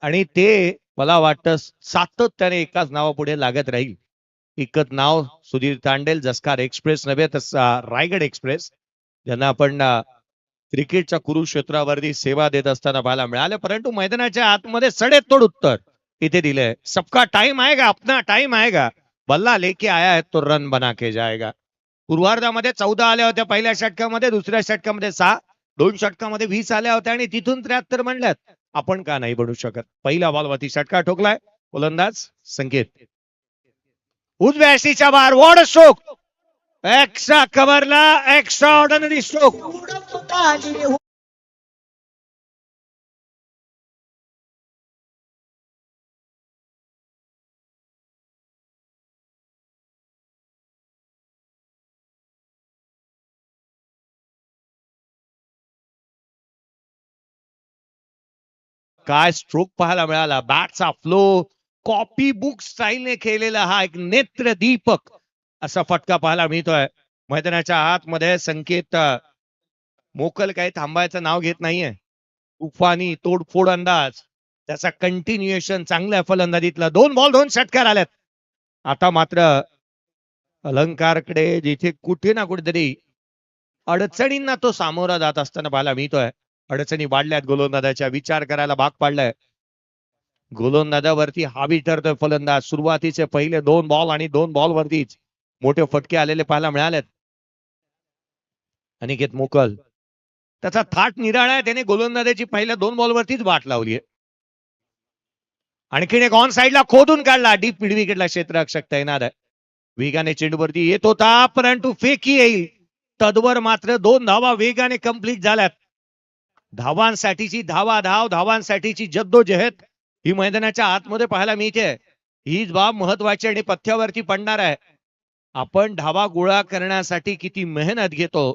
आणि ते मला वाटतं सातत्याने एकाच नावापुढे लागत राहील. एकच नाव सुधीर तांडेल, झस्कार एक्सप्रेस नव्हे तर रायगड एक्सप्रेस, ज्यांना आपण क्रिकेटच्या कुरुक्षेत्रावरती सेवा देत असताना पाहायला मिळाले. परंतु मैदानाच्या आतमध्ये सडेतोड उत्तर इथे दिले. सबका टाइम आएगा, अपना टाइम आएगा, बल्ला लेके आया है तो रन बना के जाएगा. पूर्वार्धामध्ये 14 आल्या होत्या पहिल्या षटकामध्ये, दुसऱ्या षटकामध्ये 6, 2 षटकामध्ये 20 आल्या होत्या आणि तिथून 73 म्हणल्यात. आपण का नाही बनू शकत? पहिला बॉलवरती षटकार ठोकलाय गोलंदाज संकेत. उजव्या एसीच्या बाहेर वॉड स्ट्रोक, एक्स्ट्रा कव्हरला एक्स्ट्रा ऑर्डिनरी स्ट्रोक. काय स्ट्रोक पाहायला मिळाला. बॅटचा फ्लो कॉपी बुक स्टाईलने खेळलेला हा एक नेत्र दीपक असा फटका पाहायला मिळतोय. मैदानाच्या आतमध्ये संकेत मोकल काही थांबायचं नाव घेत नाहीये. तुफानी तोडफोड अंदाज, त्याचा कंटिन्युएशन चांगल्या फलंदाजीतला. 2 बॉल 2 षटकार आल्यात. आता मात्र अलंकारकडे जिथे कुठे ना कुठेतरी अडचणींना तो सामोरा जात असताना पाहायला मिळतोय. अडचणी वाढल्यात, गोलंदाजाच्या विचार करायला भाग पाडलाय. गोलंदाजावरती हावी ठरतोय फलंदाज. सुरुवातीचे पहिले 2 बॉल आणि 2 बॉल वरतीच मोठे फटके आलेले पाहायला मिळालेत. अनिकेत मोकल त्याचा थाट निराळा आहे. त्याने गोलंदाजाची पहिल्या 2 बॉल वरतीच वाट लावली आहे. आणखीन एक ऑन साइडला खोदून काढला, डीप मिड विकेटला क्षेत्ररक्षक तैनात आहे. वेगाने चेंडूवरती येत होता, परंतु फेकी येईल. तदवर मात्र 2 धावा वेगाने कंप्लीट झाल्यात. धावांसाठीची धावांसाठीची जद्दोजहद ही मैदानाच्या आतमध्ये पाहायला मिळते. हीच बाब महत्वाची आणि पथ्यावरती पडणार आहे. आपण धावा गोळा करण्यासाठी किती मेहनत घेतो,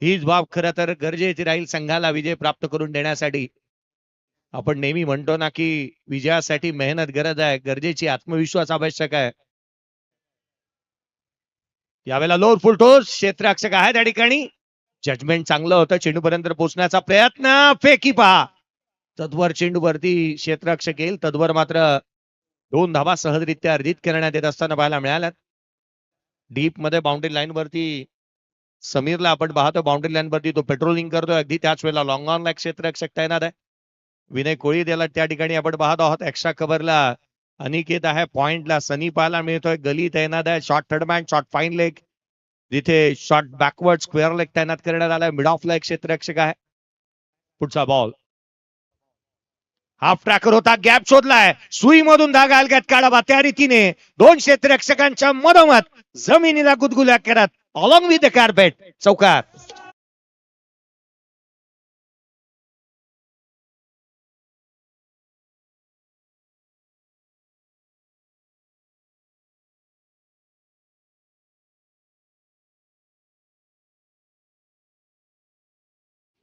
हीच बाब खरं तर गरजेची राहील संघाला विजय प्राप्त करून देण्यासाठी. आपण नेहमी म्हणतो ना की विजयासाठी मेहनत गरज आहे, गरजेची आत्मविश्वास आवश्यक आहे. यावेळेला लोअर फुल टॉस, क्षेत्ररक्षक आहे त्या ठिकाणी. जजमेंट चांगलं होतं. चेंडूपर्यंत पोहोचण्याचा प्रयत्न, फेकी पहा. तद्वर चेंडूवरती क्षेत्ररक्षक येईल, तद्वर मात्र 2 धावा सहजरित्या अर्जित करण्यात येत असताना पाहायला मिळाल्यात. डीप मध्ये बाउंड्री लाईन वरती समीरला आपण पाहतो, बाउंड्री लाईन वरती तो पेट्रोलिंग करतोय. अगदी त्याच वेळेला लॉंग ऑन ला क्षेत्ररक्षक तैनात आहे. विनय कोळी त्याला त्या ठिकाणी आपण पाहत आहोत. एक्स्ट्रा कव्हरला अनिकेत आहे, पॉइंटला सनी पाहायला मिळतोय. गली तैनात आहे. Short third man, short fine leg, जिथे शॉर्ट बॅकवर्ड स्क्वेअर लेग तैनात करण्यात आलाय. मिड ऑफ ला एक क्षेत्ररक्षक आहे. पुढचा बॉल हाफ ट्रॅकर होता, गॅप शोधलाय, सुई मधून धागा हलक्यात काढावा त्या रीतीने 2 क्षेत्ररक्षकांच्या मधोमध जमिनीला गुदगुल्या करत अलॉंग विथ द कार्पेट चौकार.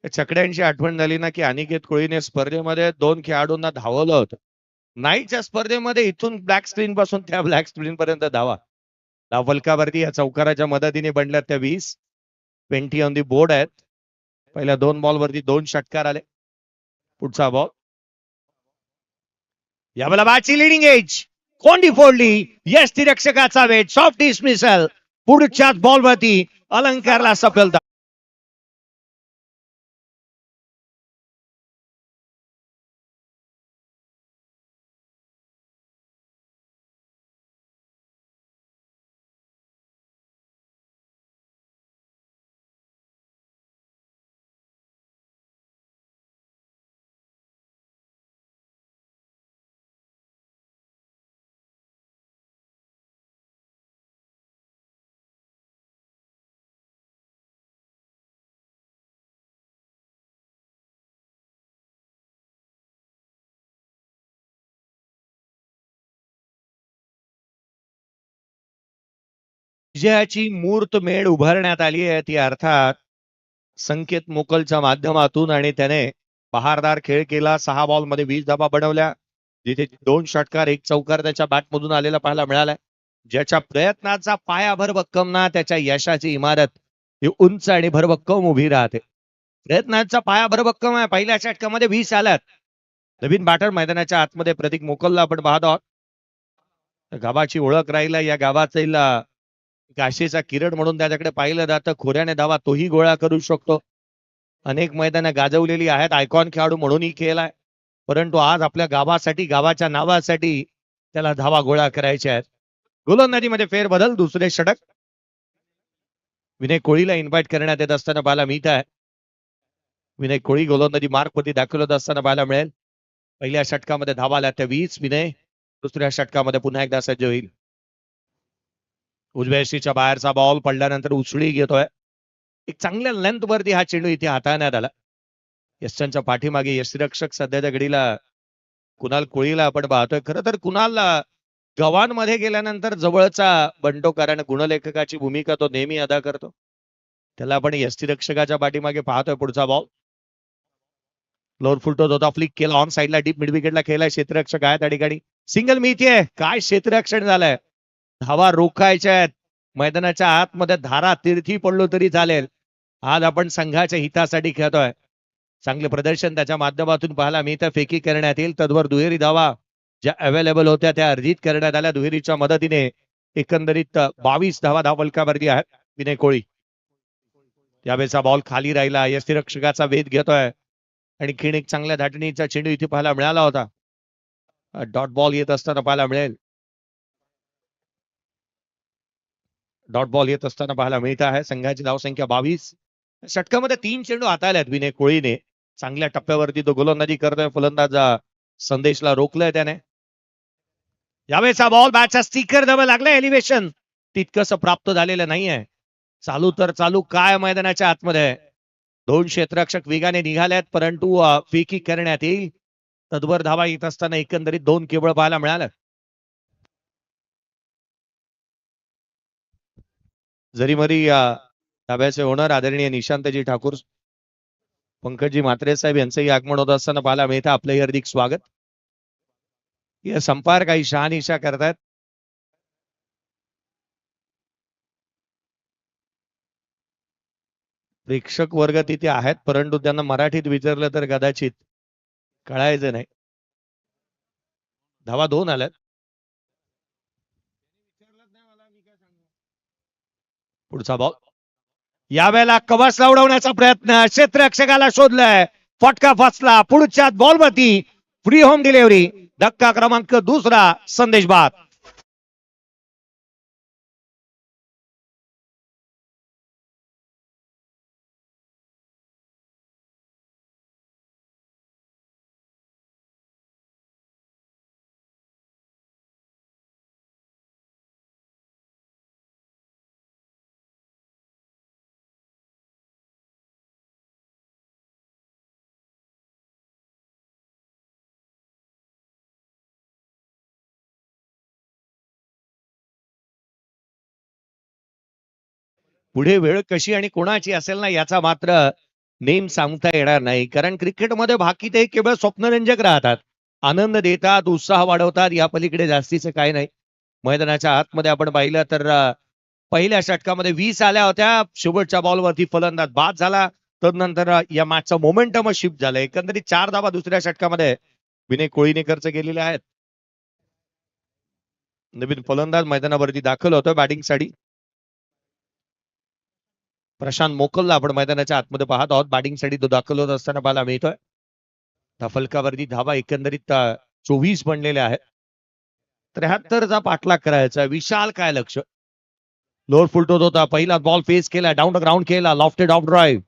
छकड्यांची आठवण झाली ना की अनिकेत कोळीने स्पर्धेमध्ये 2 खेळाडूंना धावलं होतं. नाईटच्या स्पर्धेमध्ये इथून ब्लॅक स्क्रीन पासून त्या ब्लॅक स्क्रीन पर्यंत धावा. फलकावरती या चौकाराच्या मदतीने बनल्यात त्या 20. 20 ऑन दी बोर्ड आहेत. पहिल्या 2 बॉलवरती 2 षटकार आले. पुढचा बॉल. या बलाबाची लिडिंग एज कोंडी फोडली. यष्टीरक्षकाचा वेट सॉफ्ट डिसमिसल. पुढच्याच बॉलवरती अलंकारला सफलता. विजयाची मूर्तमेढ उभारण्यात आली आहे ती अर्थात संकेत मोकलच्या माध्यमातून आणि त्याने बहारदार खेळ केला. 6 बॉल मध्ये 20 धाबा बनवल्या. जिथे 2 षटकार 1 चौकार त्याच्या बॅटमधून आलेला पाहायला मिळालाय. ज्याच्या प्रयत्नाचा पाया भरभक्कम ना त्याच्या यशाची इमारत ही उंच आणि भरभक्कम उभी राहते. प्रयत्नाचा पाया भरभक्कम आहे. पहिल्या षटकामध्ये 20 आल्यात. नवीन बॅटर मैदानाच्या आतमध्ये प्रतीक मोकलला आपण पाहत आहोत. गावाची ओळख राहिला. या गावातील काशीचा किरण म्हणून त्याच्याकडे पाहिलं जातं. खोऱ्याने धावा तोही गोळा करू शकतो. अनेक मैदानं गाजवलेली आहेत. आयकॉन खेळाडू म्हणूनही केलाय. परंतु आज आपल्या गावासाठी गावाच्या नावासाठी त्याला धावा गोळा करायच्या आहेत. गोलंदाजीमध्ये फेरबदल. दुसरे षटक विनय कोळीला इन्व्हाइट करण्यात येत असताना पाहायला मिळत आहे. विनय कोळी गोलंदाजी मार्क वरती दाखवत असताना पाहायला मिळेल. पहिल्या षटकामध्ये धावा आल्या त्या 20. विनय दुसऱ्या षटकामध्ये पुन्हा एकदा सज्ज होईल. उजव्या यष्टीच्या बाहेरचा बॉल पडल्यानंतर उचळी घेतोय. एक चांगल्या लेंथ वरती हा चेंडू इथे हाताळण्यात आला. यष्टांच्या पाठीमागे यष्टीरक्षक सध्याच्या घडीला कुणाल कोळीला आपण पाहतोय. खरं तर कुणाल गव्हाणमध्ये गेल्यानंतर जवळचा बंटो, कारण गुणलेखकाची भूमिका तो नेहमी अदा करतो. त्याला आपण यष्टीरक्षकाच्या पाठीमागे पाहतोय. पुढचा बॉल लोअर फुलटोत होता. फ्लिक केला ऑन साईडला डीप मिड विकेटला खेळलाय. क्षेत्ररक्षक आहे त्या ठिकाणी. सिंगल मिळतीये. काय क्षेत्ररक्षण झालंय. धावा रोखायच्या आहेत. मैदानाच्या आतमध्ये धारा तीर्थी पडलो तरी चालेल. आज आपण संघाच्या हितासाठी खेळतोय. चांगले प्रदर्शन त्याच्या माध्यमातून पाहायला मिळतं. फेकी करण्यात येईल. तद्वर दुहेरी धावा ज्या अवेलेबल होत्या त्या अर्जित करण्यात आल्या. दुहेरीच्या मदतीने एकंदरीत 22 धावा धावफलकावरती आहेत. विनय कोळी यावेळेचा बॉल खाली राहिला. यष्टीरक्षकाचा वेध घेतोय आणि खिण एक चांगल्या धाटणीचा चेंडू इथे पाहायला मिळाला होता. डॉट बॉल येत असताना पाहायला मिळेल. डॉट बॉल येत असताना पाहायला मिळत आहे. संघाची धावसंख्या 22. षटकामध्ये 3 चेंडू हाताळल्यात विनय कोळीने. चांगल्या टप्प्यावरती तो गोलंदाजी करतोय. फलंदाज संदेशला रोखलंय त्याने. यावेळेचा बॉल बॅटचा स्टिकर जवळ लागलाय. एलिव्हेशन तितकंसं प्राप्त झालेलं नाहीये. चालू तर चालू काय मैदानाच्या आतमध्ये. 2 क्षेत्ररक्षक वेगाने निघाल्यात परंतु फेकी करण्यात येईल. तद्वर धावा येत असताना एकंदरीत 2 केवळ पाहायला मिळाल्या. जरीमरी ताब्याचे ओनर आदरणीय निशांतजी ठाकूर, पंकजी म्हात्रे साहेब यांचंही आगमन होत असताना पाहायला मिळतं. आपलंही हार्दिक स्वागत. या संपार काही शहानिशा करतायत. प्रेक्षक वर्ग तिथे आहेत परंतु त्यांना मराठीत विचारलं तर कदाचित कळायचं नाही. धावा 2 आल्यात. पुढचा बॉल. यावेळेला कवच उडवण्याचा प्रयत्न. क्षेत्ररक्षकाला शोधलाय. फटका फसला. पुढच्या बॉलवरती फ्री होम डिलिव्हरी. धक्का क्रमांक 2 संदेश बाद. पुढे वेळ कशी आणि कोणाची असेल ना याचा मात्र नेम सांगता येणार नाही, कारण क्रिकेटमध्ये बाकी ते केवळ स्वप्नरंजक राहतात, आनंद देतात, उत्साह वाढवतात, या पलीकडे जास्तीचं काय नाही. मैदानाच्या आतमध्ये आपण पाहिलं तर पहिल्या षटकामध्ये 20 आल्या होत्या, शेवटच्या बॉलवरती फलंदाज बाद झाला. तदनंतर या मॅचचा मोमेंटम शिफ्ट झालं. एकंदरीत 4 धावा दुसऱ्या षटकामध्ये विनय कोळीने खर्च केलेले आहेत. नवीन फलंदाज मैदानावरती दाखल होतोय बॅटिंगसाठी. प्रशांत मोकलला आपण मैदानाच्या आतमध्ये पाहत आहोत, बॅटिंगसाठी तो दाखल होत असताना पाहायला मिळतोय. त्या फलकावरती धावा एकंदरीत 24 बनलेल्या आहेत. 73चा पाठलाग करायचा, विशाल काय लक्ष. लोअर फुलटोत होता, पहिला बॉल फेस केला, डाऊन द ग्राउंड केला, लॉफ्टेड ऑफ ड्राईव्ह.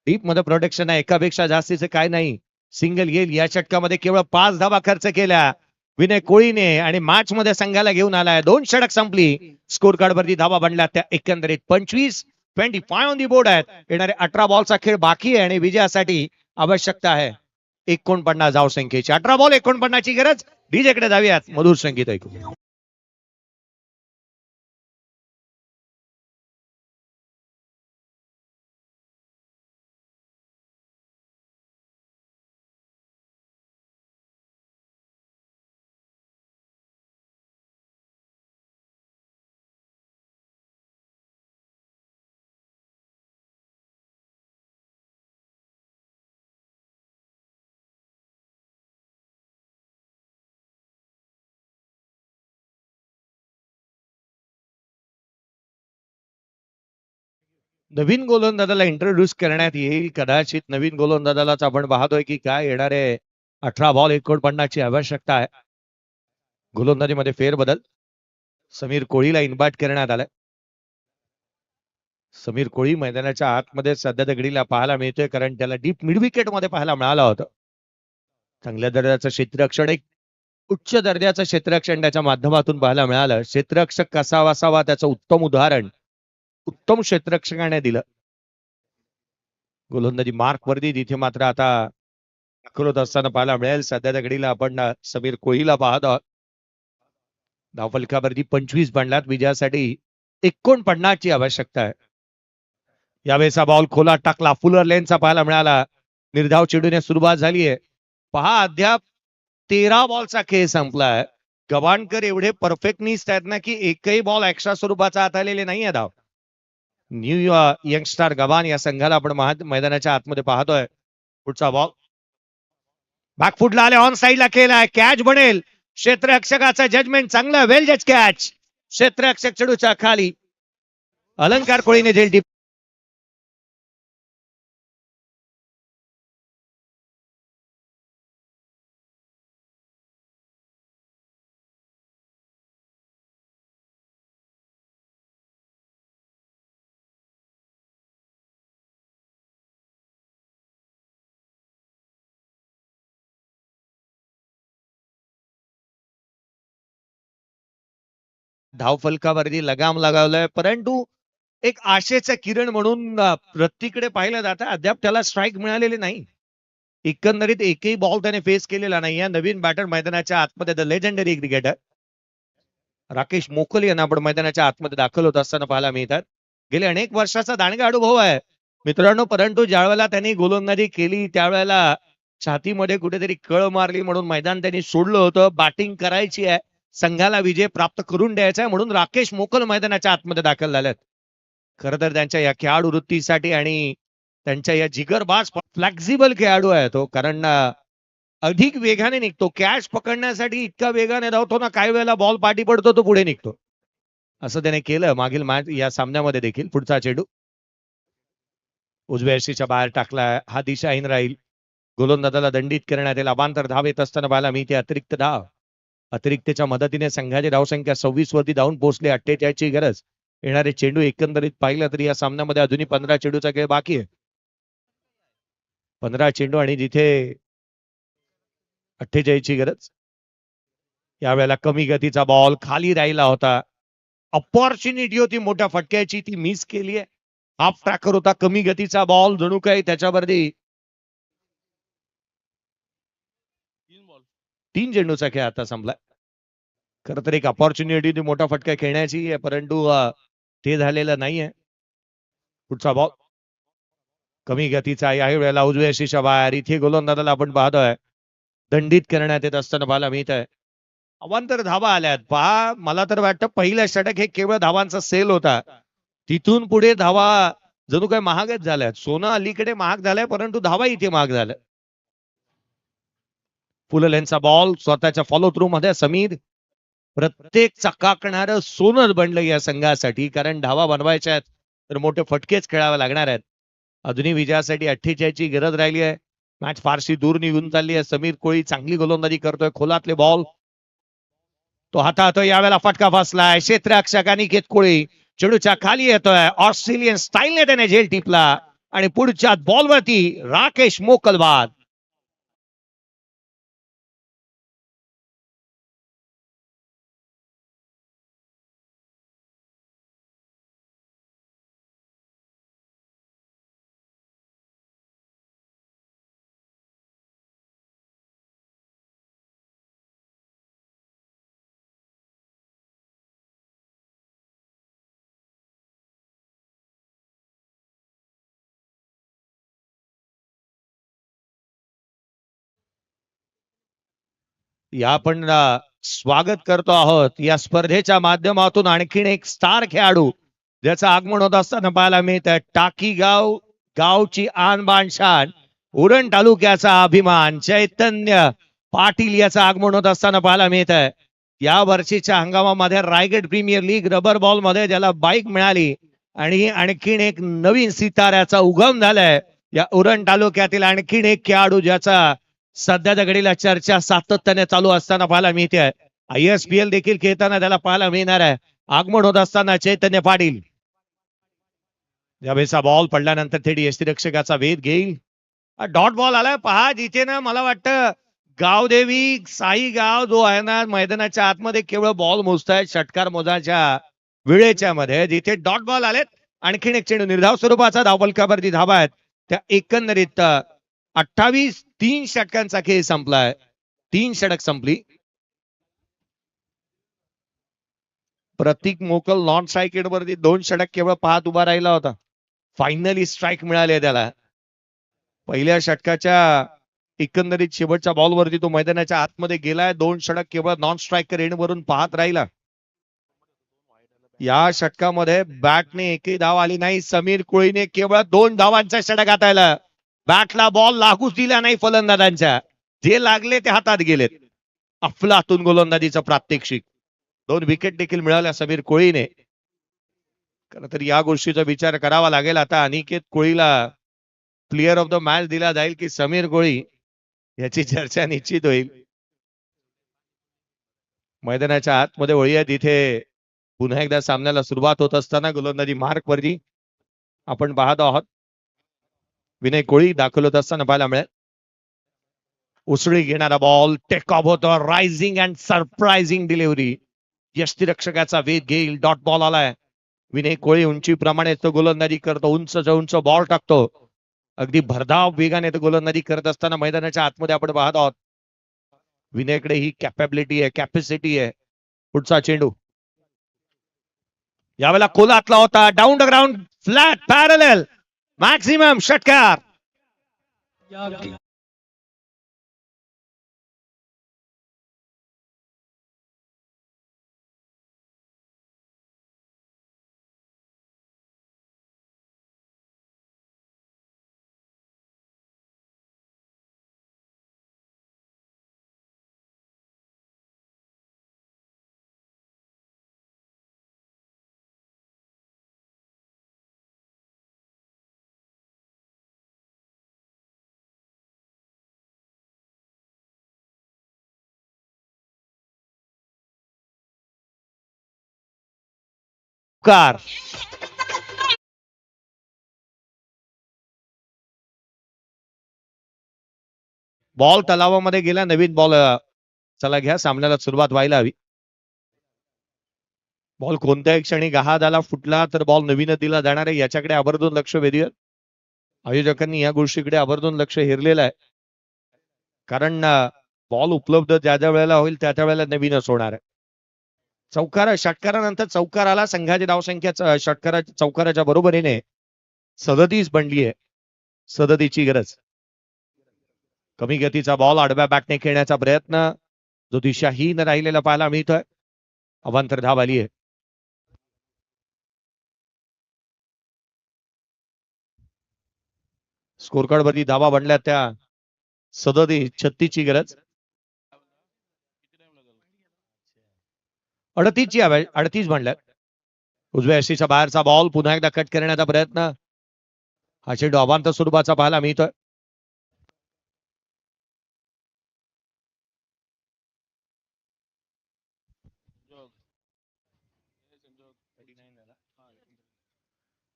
डीप मध्ये प्रोटेक्शन आहे, एकापेक्षा जास्तीचे काय नाही. सिंगल येईल. या षटकामध्ये केवळ 5 धावा खर्च केल्या विनय कोळीने आणि मॅच मध्ये संघाला घेऊन आलाय. 2 षटक संपली, स्कोर कार्ड वरती धावा बनल्या त्या एकंदरीत 25 ऑन दी बोर्ड आहेत. येणारे 18 बॉलचा खेळ बाकी आहे आणि विजयासाठी आवश्यकता आहे 49 धावसंख्येची. 18 बॉल 49 ची गरज. डीजेकडे जाऊयात, मधुर संगीत ऐकू. नवीन गोलंदाजाला इंट्रोड्यूस करण्यात येईल. कदाचित नवीन गोलंदाजालाच आपण पाहतोय की काय येणारे 18 बॉल 49 ची आवश्यकता आहे. गोलंदाजीमध्ये फेरबदल. समीर कोळीला इन्व्हाइट करण्यात आलाय. समीर कोळी मैदानाच्या आतमध्ये सध्या दगडीला पाहायला मिळतोय, कारण त्याला डीप मिड विकेट मध्ये पाहायला मिळालं होतं. चांगल्या दर्जाचं क्षेत्ररक्षण, एक उच्च दर्जाचं क्षेत्ररक्षण त्याच्या माध्यमातून पाहायला मिळालं. क्षेत्ररक्षक कसा असावा त्याचं उत्तम उदाहरण उत्तम क्षेत्ररक्षकाने दिलं. गोलंदाजी मार्क वरती तिथे मात्र आता दाखल होत असताना पाहायला मिळेल. सध्या दगडीला आपण समीर कोळीला पाहत आहोत. धावफलकावरती 25 बनल्यात. विजयासाठी 49 ची आवश्यकता आहे. यावेळेचा बॉल खोला टाकला, फुलर लेनचा पाहायला मिळाला. निर्धाव चेंडूने सुरुवात झालीय. पहा, अद्याप 13 बॉलचा खेळ संपलाय. गव्हाणकर एवढे परफेक्टनिस्ट आहेत ना, की एकही बॉल एक्स्ट्रा स्वरूपाचा हाताळलेले नाहीये धाव. न्यू यंगस्टार गव्हाण या संघाला आपण मैदानाच्या आतमध्ये पाहतोय. पुढचा बॉल बॅकफुटला आले, ऑन साईडला केलाय, कॅच बनेल. क्षेत्ररक्षकाचा जजमेंट चांगलं, वेल जज कॅच. क्षेत्ररक्षक चेंडूच्या खाली. अलंकार कोळीने झेल टीप. धावफलकावरती लगाम लगावलाय, परंतु एक आशेचा किरण म्हणून प्रत्येकडे पाहिलं जातं. अद्याप त्याला स्ट्राईक मिळालेले नाही. एकंदरीत एकही बॉल त्याने फेस केलेला नाहीये. नवीन बॅटर मैदानाच्या आतमध्ये, द लेजेंडरी क्रिकेटर राकेश मोखल यांना आपण मैदानाच्या आतमध्ये दाखल होत असताना पाहायला मिळतात. गेले अनेक वर्षाचा दांडगा अनुभव आहे मित्रांनो, परंतु ज्या वेळेला त्यांनी गोलंदाजी केली त्यावेळेला छातीमध्ये कुठेतरी कळ मारली, म्हणून मैदान त्यांनी सोडलं होतं. बॅटिंग करायची आहे, संघाला विजय प्राप्त करून द्यायचा आहे, म्हणून राकेश मोकल मैदानाच्या आतमध्ये दाखल झालेत. खरं तर त्यांच्या या खेळाडू वृत्तीसाठी आणि त्यांच्या या जिगरबाज फ्लेक्झिबल खेळाडू आहे तो, कारण अधिक वेगाने निघतो. कॅच पकडण्यासाठी इतका वेगाने धावतो ना, काही वेळेला बॉल पाठी पडतो तो पुढे निघतो. असं त्याने केलं मागील मॅच या सामन्यामध्ये देखील. पुढचा चेंडू उजव्या यष्टीच्या बाहेर टाकला. हा दिशाहीन राहील. गोलंदाजाला दंडित करण्यात येईल. अबांतर धाव येत असताना पाहायला मिळते अतिरिक्त धाव. अतिरिक्तच्या मदतीने संघाची धावसंख्या 26 वरती धावून पोहोचली. 48 ची गरज. येणारे चेंडू एकंदरीत पाहिलं तरी या सामन्यामध्ये अजूनही 15 चेंडूचा खेळ बाकी आहे. 15 चेंडू आणि जिथे 48 ची गरज. यावेळेला कमी गतीचा बॉल खाली राहिला होता. अपॉर्च्युनिटी होती मोठ्या फटक्याची, ती मिस केली आहे. हाफ ट्रॅकर होता, कमी गतीचा बॉल, जणू काही त्याच्यावरती 3 चेंडूचा खेळ आता संपला. खरं तर एक अपॉर्च्युनिटी होती मोठा फटका खेळण्याची, परंतु ते झालेलं नाहीये. पुढचा बॉल कमी गतीचा याही वेळेला उजव्या यशीच्या बाहेर इथे गोलंदाजाला आपण पाहतोय दंडित करण्यात येत असताना पाहायला मिळत आहे. अवांतर धावा आल्यात पहा. मला तर वाटतं पहिलं षटक हे केवळ धावांचा सेल होता. तिथून पुढे धावा जणू काय महागच झाल्यात. सोनं अलीकडे महाग झालंय परंतु धावा इथे महाग झाल्या. फुल लेनचा बॉल स्वतःच्या फॉलो थ्रू मध्ये समीर प्रत्येक चकाकणारं सोनं बनलं या संघासाठी, कारण धावा बनवायच्या आहेत तर मोठे फटकेच खेळावे लागणार आहेत. अजूनही विजयासाठी 48 ची गरज राहिली आहे. मॅच फारशी दूर निघून चालली आहे. समीर कोळी चांगली गोलंदाजी करतोय. खोलातले बॉल तो हाताळतोय. यावेळेला फटका फसलाय. क्षेत्ररक्षक अनिकेत कोळी चेंडूच्या खाली येतोय. ऑस्ट्रेलियन स्टाईलने त्याने झेल टिपला आणि पुढच्या बॉलवरती राकेश मोकलवाद. या आपण स्वागत करतो आहोत या स्पर्धेच्या माध्यमातून आणखीन एक स्टार खेळाडू ज्याचं आगमन होत असताना पाहायला मिळत आहे. टाकी गावची आन बाण शान, उरण तालुक्याचा अभिमान चैतन्य पाटील याचं आगमन होत असताना पाहायला मिळत आहे. या वर्षीच्या हंगामामध्ये Raigad premier league rubber ball मध्ये ज्याला बाईक मिळाली आणि आणखीन एक नवीन सिताऱ्याचा उगम झालाय या उरण तालुक्यातील आणखीन एक खेळाडू ज्याचा सध्याच्या घडीला चर्चा सातत्याने चालू असताना पाहायला मिळते आहे. ISPL देखील खेळताना त्याला पाहायला मिळणार आहे. आगमन होत असताना चैतन्य पाटील. यावेळेचा बॉल पडल्यानंतर थेट यष्टीरक्षकाचा वेध घेईल. डॉट बॉल आलाय पहा. जिथे ना मला वाटतं गावदेवी साई गाव जो आहे ना मैदानाच्या आतमध्ये केवळ बॉल मोजतायत षटकार मोजाच्या वेळेच्या मध्ये, जिथे डॉट बॉल आलेत. आणखीन एक चेंडू निर्धाव स्वरूपाचा धावफलकावरती धावा आहेत त्या एकंदरीत 28 3 षटकांचा खेळ संपलाय. 3 षटक संपली. प्रतीक मोकल नॉन स्ट्राईक वरती 2 षटक केवळ पाहत उभा राहिला होता. फायनली स्ट्राईक मिळाली त्याला. पहिल्या षटकाच्या एकंदरीत शेवटच्या बॉलवरती तो मैदानाच्या आतमध्ये गेलाय. 2 षटक केवळ नॉन स्ट्राईकर एंडवरून पाहत राहिला. या षटकामध्ये बॅटने एकही धाव आली नाही. समीर कोळीने केवळ 2 धावांचा षटक हाताळला. बॅटला बॉल लागूच दिला नाही फलंदाजांच्या. जे लागले ते हातात गेलेत. अफलातून गोलंदाजीचं प्रात्यक्षिक. 2 विकेट देखील मिळाल्या समीर कोळीने. खरं तर या गोष्टीचा विचार करावा लागेल आता. अनिकेत कोळीला प्लेअर ऑफ द मॅच दिला जाईल की समीर कोळी याची चर्चा निश्चित होईल. मैदानाच्या आतमध्ये वळी आहे तिथे पुन्हा एकदा सामन्याला सुरुवात होत असताना गोलंदाजी मार्क वरती आपण पाहत आहोत. विनय कोळी दाखल होत असताना पाहायला मिळेल. उसळी घेणारा बॉल टेक ऑफ होतो. Rising and surprising delivery. यष्टीरक्षकाचा वेध घेईल. डॉट बॉल आलाय. विनय कोळी उंचीप्रमाणे तो गोलंदाजी करतो. उंच बॉल टाकतो. अगदी भरधाव वेगाने तो गोलंदाजी करत असताना मैदानाच्या आतमध्ये आपण पाहत आहोत. विनयकडे ही कॅपॅबिलिटी आहे, कॅपॅसिटी आहे. पुढचा चेंडू यावेळेला कोलातला होता. Down the ground flat parallel maximum षटकार. कार बॉल तलावामध्ये गेला. नवीन बॉल. चला घ्या सामन्याला सुरुवात व्हायला हवी. बॉल कोणत्याही क्षणी गहादाला फुटला तर बॉल नवीन दिला जाणार आहे याच्याकडे आवर्जून लक्ष वेधूया. आयोजकांनी या गोष्टीकडे आवर्जून लक्ष हेरलेलं आहे. कारण बॉल उपलब्ध ज्या ज्या वेळेला होईल त्या त्या वेळेला नवीनच होणार आहे. षटकारानंतर चौकाराला संघाची धावसंख्या चौकाराच्या बरोबरीने 37 बनली आहे. सदतीची गरज. कमी गतीचा बॉल आडव्या बॅटने खेळण्याचा प्रयत्न जो दिशाहीन राहिलेला पाहायला मिळतोय. अवांतर धाव आली आहे. स्कोर कार्ड वरती धावा बनल्या त्या 36ची गरज. 38 बनल्यात. उजव्या यष्टीच्या बाहेरचा बॉल पुन्हा एकदा कट करण्याचा प्रयत्न. हा चेंडू अवांतर स्वरूपाचा पाहायला मिळतोय.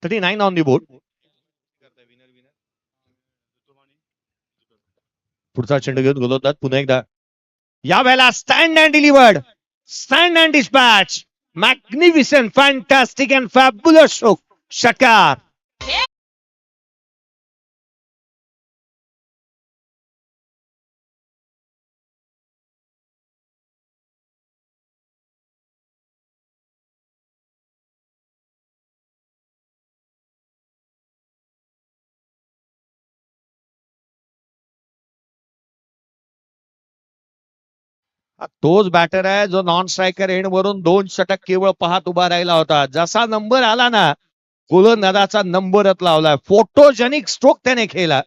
$39 ऑन दी बोर्ड. पुढचा चेंडू घेऊन गोलंदाज पुन्हा एकदा. या वेळेला stand and delivered. Stand and dispatch. Magnificent, fantastic and fabulous stroke. षटकार. तोच बॅटर आहे जो नॉन स्ट्रायकर एंड वरून 2 षटक केवळ पाहत उभा राहिला होता. जसा नंबर आला ना, गोलंदाजाचा नंबरच लावला. फोटोजेनिक स्ट्रोक त्याने खेळला.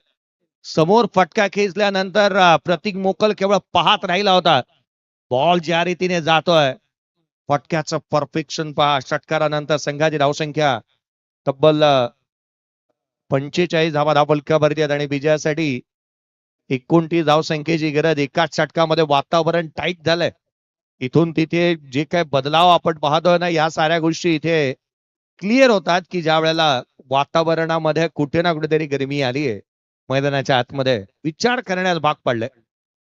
समोर फटका खेचल्यानंतर प्रतीक मोकल केवळ पाहत राहिला होता. बॉल ज्या रीतीने जातोय, फटक्याचं परफेक्शन पहा. षटकारानंतर संघाची धावसंख्या तब्बल 45 धावा धावफलकावरती आहेत आणि विजयासाठी 29 धावसंख्येची गरज. एकाच षटकामध्ये वातावरण टाईट झालंय. इथून तिथे जे काही बदलाव आपण पाहतोय ना, या साऱ्या गोष्टी इथे क्लिअर होतात की ज्या वेळेला वातावरणामध्ये कुठे ना कुठेतरी गरमी आली आहे. मैदानाच्या आतमध्ये विचार करण्यास भाग पडले.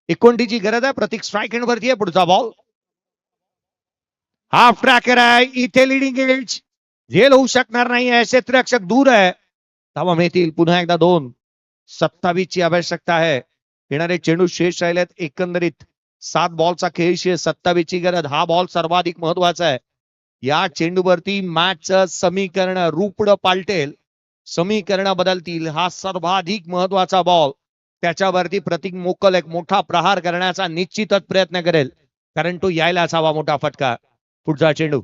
29ची गरज आहे. प्रतीक स्ट्राईक एंड वरती आहे. पुढचा बॉल हाफ ट्रॅकर आहे. इथे लिडिंग एज झेल होऊ शकणार नाही आहे. क्षेत्ररक्षक दूर आहे. धावा मिळतील पुन्हा एकदा 2. 27ची आवश्यकता आहे. येणारे चेंडू शेष राहिलेत. एकंदरीत 7 बॉलचा खेळ. 27ची गरज. हा बॉल सर्वाधिक महत्वाचा आहे. या चेंडूवरती मॅचचं समीकरण रूपड पालटेल. समीकरण बदलतील. हा सर्वाधिक महत्वाचा बॉल. त्याच्यावरती प्रतीक मोकल एक मोठा प्रहार करण्याचा निश्चितच प्रयत्न करेल, कारण तो यायलाच हवा मोठा फटका. पुढचा चेंडू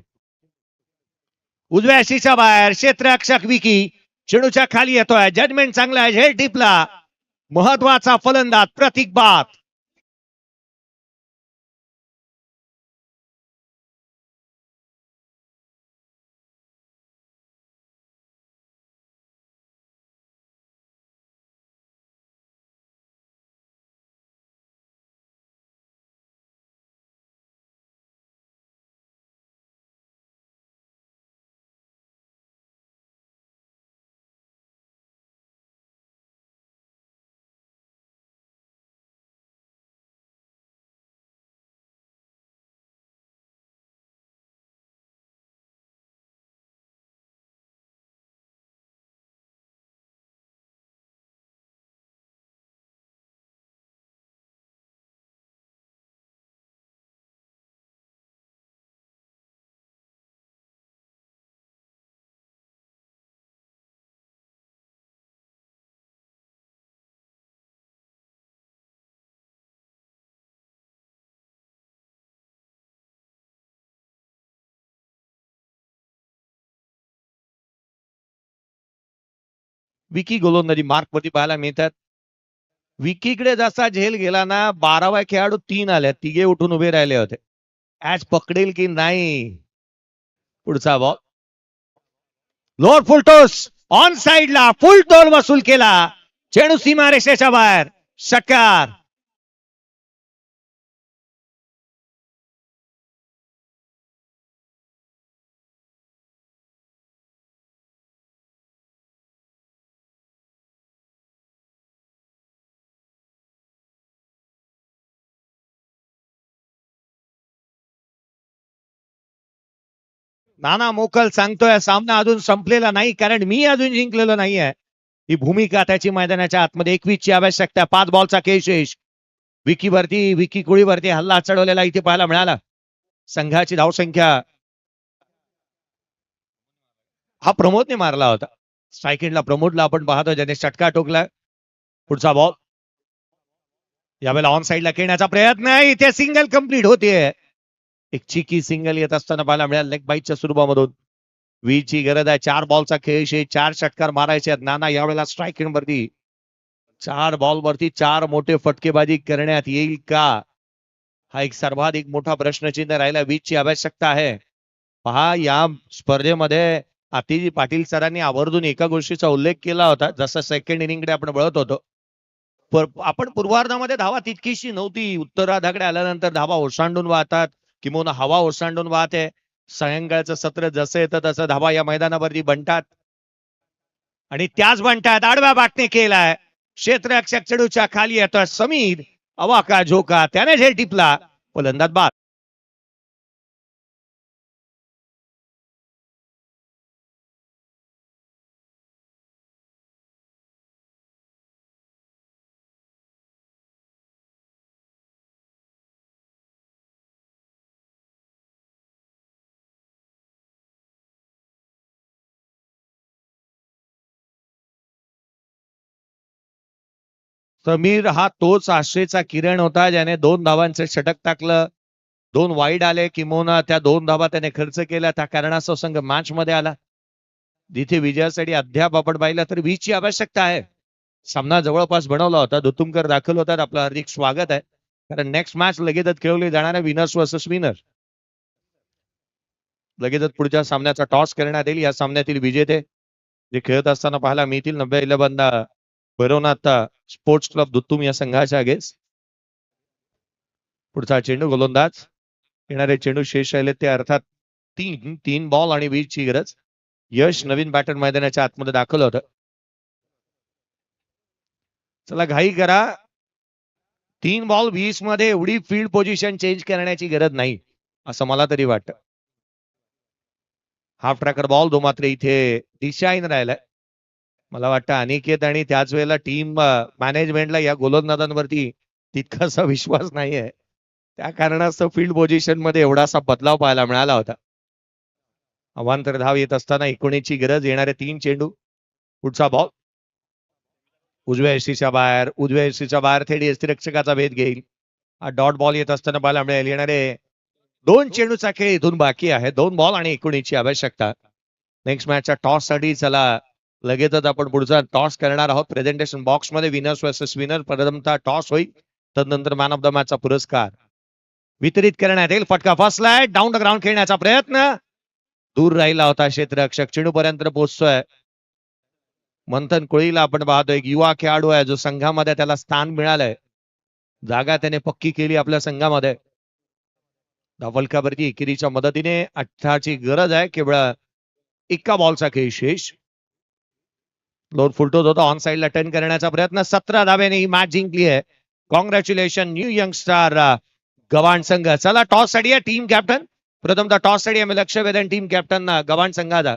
उजव्या यष्टीच्या बाहेर. क्षेत्ररक्षक विकी चेंडूच्या खाली येतोय. जजमेंट चांगला आहे. झेल टिपला. महत्वाचा फलंदाज प्रतीक बाद. विकी गोलंदाजी मार्क वरती पाहायला मिळतात. विकीकडे जसा झेल गेला ना, 12व्या खेळाडू 3 आले. तिघे उठून उभे राहिले होते. ॲच पकडेल की नाही. पुढचा ball lower full toss on साइडला. फुल टोल वसूल केला. चेंडू सीमारेषेच्या बाहेर. षटकार. नाना मोकल सांगतोय सामना अजून संपलेला नाही, कारण मी अजून जिंकलेलो नाहीये. ही भूमिका त्याची मैदानाच्या आतमध्ये. 21ची आवश्यकता. 5 बॉलचा खेळ शेष. विकी कुळीवरती हल्ला चढवलेला इथे पाहायला मिळाला. संघाची धावसंख्या हा प्रमोदने मारला होता. स्ट्राईक एंडला प्रमोदला आपण पाहतो ज्याने षटका टोकलाय. पुढचा बॉल यावेळेला ऑन साईडला खेळण्याचा प्रयत्न, इथे सिंगल कंप्लीट होतीये. एक चिकी सिंगल येत असताना पाहायला मिळालं लेग बाईटच्या स्वरूपामधून. वीची गरज आहे. 4 बॉलचा खेळ, 4 षटकार मारायचे आहेत. नाना यावेळेला स्ट्राईक एंड वरती 4 बॉल वरती 4 मोठे फटकेबाजी करण्यात येईल का, हा एक सर्वाधिक मोठा प्रश्नचिन्ह राहिला. 20 ची आवश्यकता आहे. पहा या स्पर्धेमध्ये आतिजी पाटील सरांनी आवर्जून एका गोष्टीचा उल्लेख केला होता, जसं सेकंड इनिंगकडे आपण वळत होतो. आपण पूर्वार्धामध्ये धावा तितकीशी नव्हती. उत्तरार्धाकडे आल्यानंतर धावा ओसांडून वाहतात, किंवा हवा ओसांडून वाहते. सायंकाळचं सत्र जसं येतं तसं धावा या मैदानावरती बनतात आणि त्याच बनतात. आडव्या बाटने केलाय, क्षेत्ररक्षक चेंडूच्या खाली येतोय समीर. अवाका झोका, त्याने झेल टिपला, फलंदाज बाद. समीर हा तोच आशेचा किरण होता ज्याने 2 धावांचं षटक टाकलं. 2 वाईड आले, किंवा त्या 2 धावा त्याने खर्च केल्या. त्या कारणास्तव संघ मॅच मध्ये आला. जिथे विजयासाठी अद्याप आपण पाहिलं तर 20 ची आवश्यकता आहे. सामना जवळपास बनवला होता. दुतुमकर दाखल होतात, आपलं हार्दिक स्वागत आहे. कारण नेक्स्ट मॅच लगेचच खेळवली जाणार आहे, विनर्स वर्सेस विनर. लगेचच पुढच्या सामन्याचा टॉस करण्यात येईल. या सामन्यातील विजेते जे खेळत असताना पाहायला मिळतील 90 भैरवनाथ स्पोर्ट्स क्लब दुत्तुम या संघाच्या अगेन्स्ट. पुढचा चेंडू गोलंदाज, येणारे चेंडू शेष राहिले ते अर्थात 3 बॉल आणि 20 ची गरज. यश नवीन बॅटर मैदानाच्या आतमध्ये दाखल होतं. चला घाई करा, 3 बॉल 20 मध्ये एवढी फील्ड पोझिशन चेंज करण्याची गरज नाही असं मला तरी वाटतं. हाफ ट्रॅकर बॉल दो मात्र इथे दिशाहीन राहिलाय. मला वाटतं अनिकेत आणि त्याच वेळेला टीम मॅनेजमेंटला या गोलंदाजांवरती तितकासा विश्वास नाहीये. त्या कारणास्तव फील्ड पोझिशन मध्ये एवढासा बदलाव पाहायला मिळाला होता. अवांतर धाव येत असताना 19 ची गरज. येणारे 3 चेंडू. पुढचा बॉल उजव्या यष्टीच्या बाहेर थेट यष्टीरक्षकाचा भेद घेईल. हा डॉट बॉल येत असताना पाहायला मिळेल. येणारे 2 चेंडूचा खेळ इथून बाकी आहे. 2 बॉल आणि 19 ची आवश्यकता. नेक्स्ट मॅचच्या टॉस साठी चला लगेचच आपण पुढचा टॉस करणार आहोत. प्रेझेंटेशन बॉक्स मध्ये विनर्स वर्सेस विनर प्रथमतः टॉस होईल, तदनंतर मॅन ऑफ द मॅचचा पुरस्कार वितरित करण्यात येईल. फटका फसलाय, डाऊन द ग्राउंड खेळण्याचा प्रयत्न दूर राहिला होता. क्षेत्ररक्षक चेंडू पर्यंत पोहोचतोय. मंथन कोळीला आपण पाहतो, एक युवा खेळाडू आहे जो संघामध्ये त्याला स्थान मिळालंय. जागा त्याने पक्की केली आपल्या संघामध्ये. धावफलकावरती एकेरीच्या मदतीने 18 ची गरज आहे. केवळ एका बॉलचा खेळ शेष. लोर फुलटोत होता, ऑन साईडला टर्न करण्याचा प्रयत्न. 17 धाब्याने ही मॅच जिंकली आहे. कॉंग्रॅच्युलेशन न्यू यंगस्टार गव्हाण संघ. चला टॉस साठी टीम कॅप्टन, प्रथमतः टॉस साठी आम्ही लक्ष वेधन टीम कॅप्टन गव्हाण संघाचा.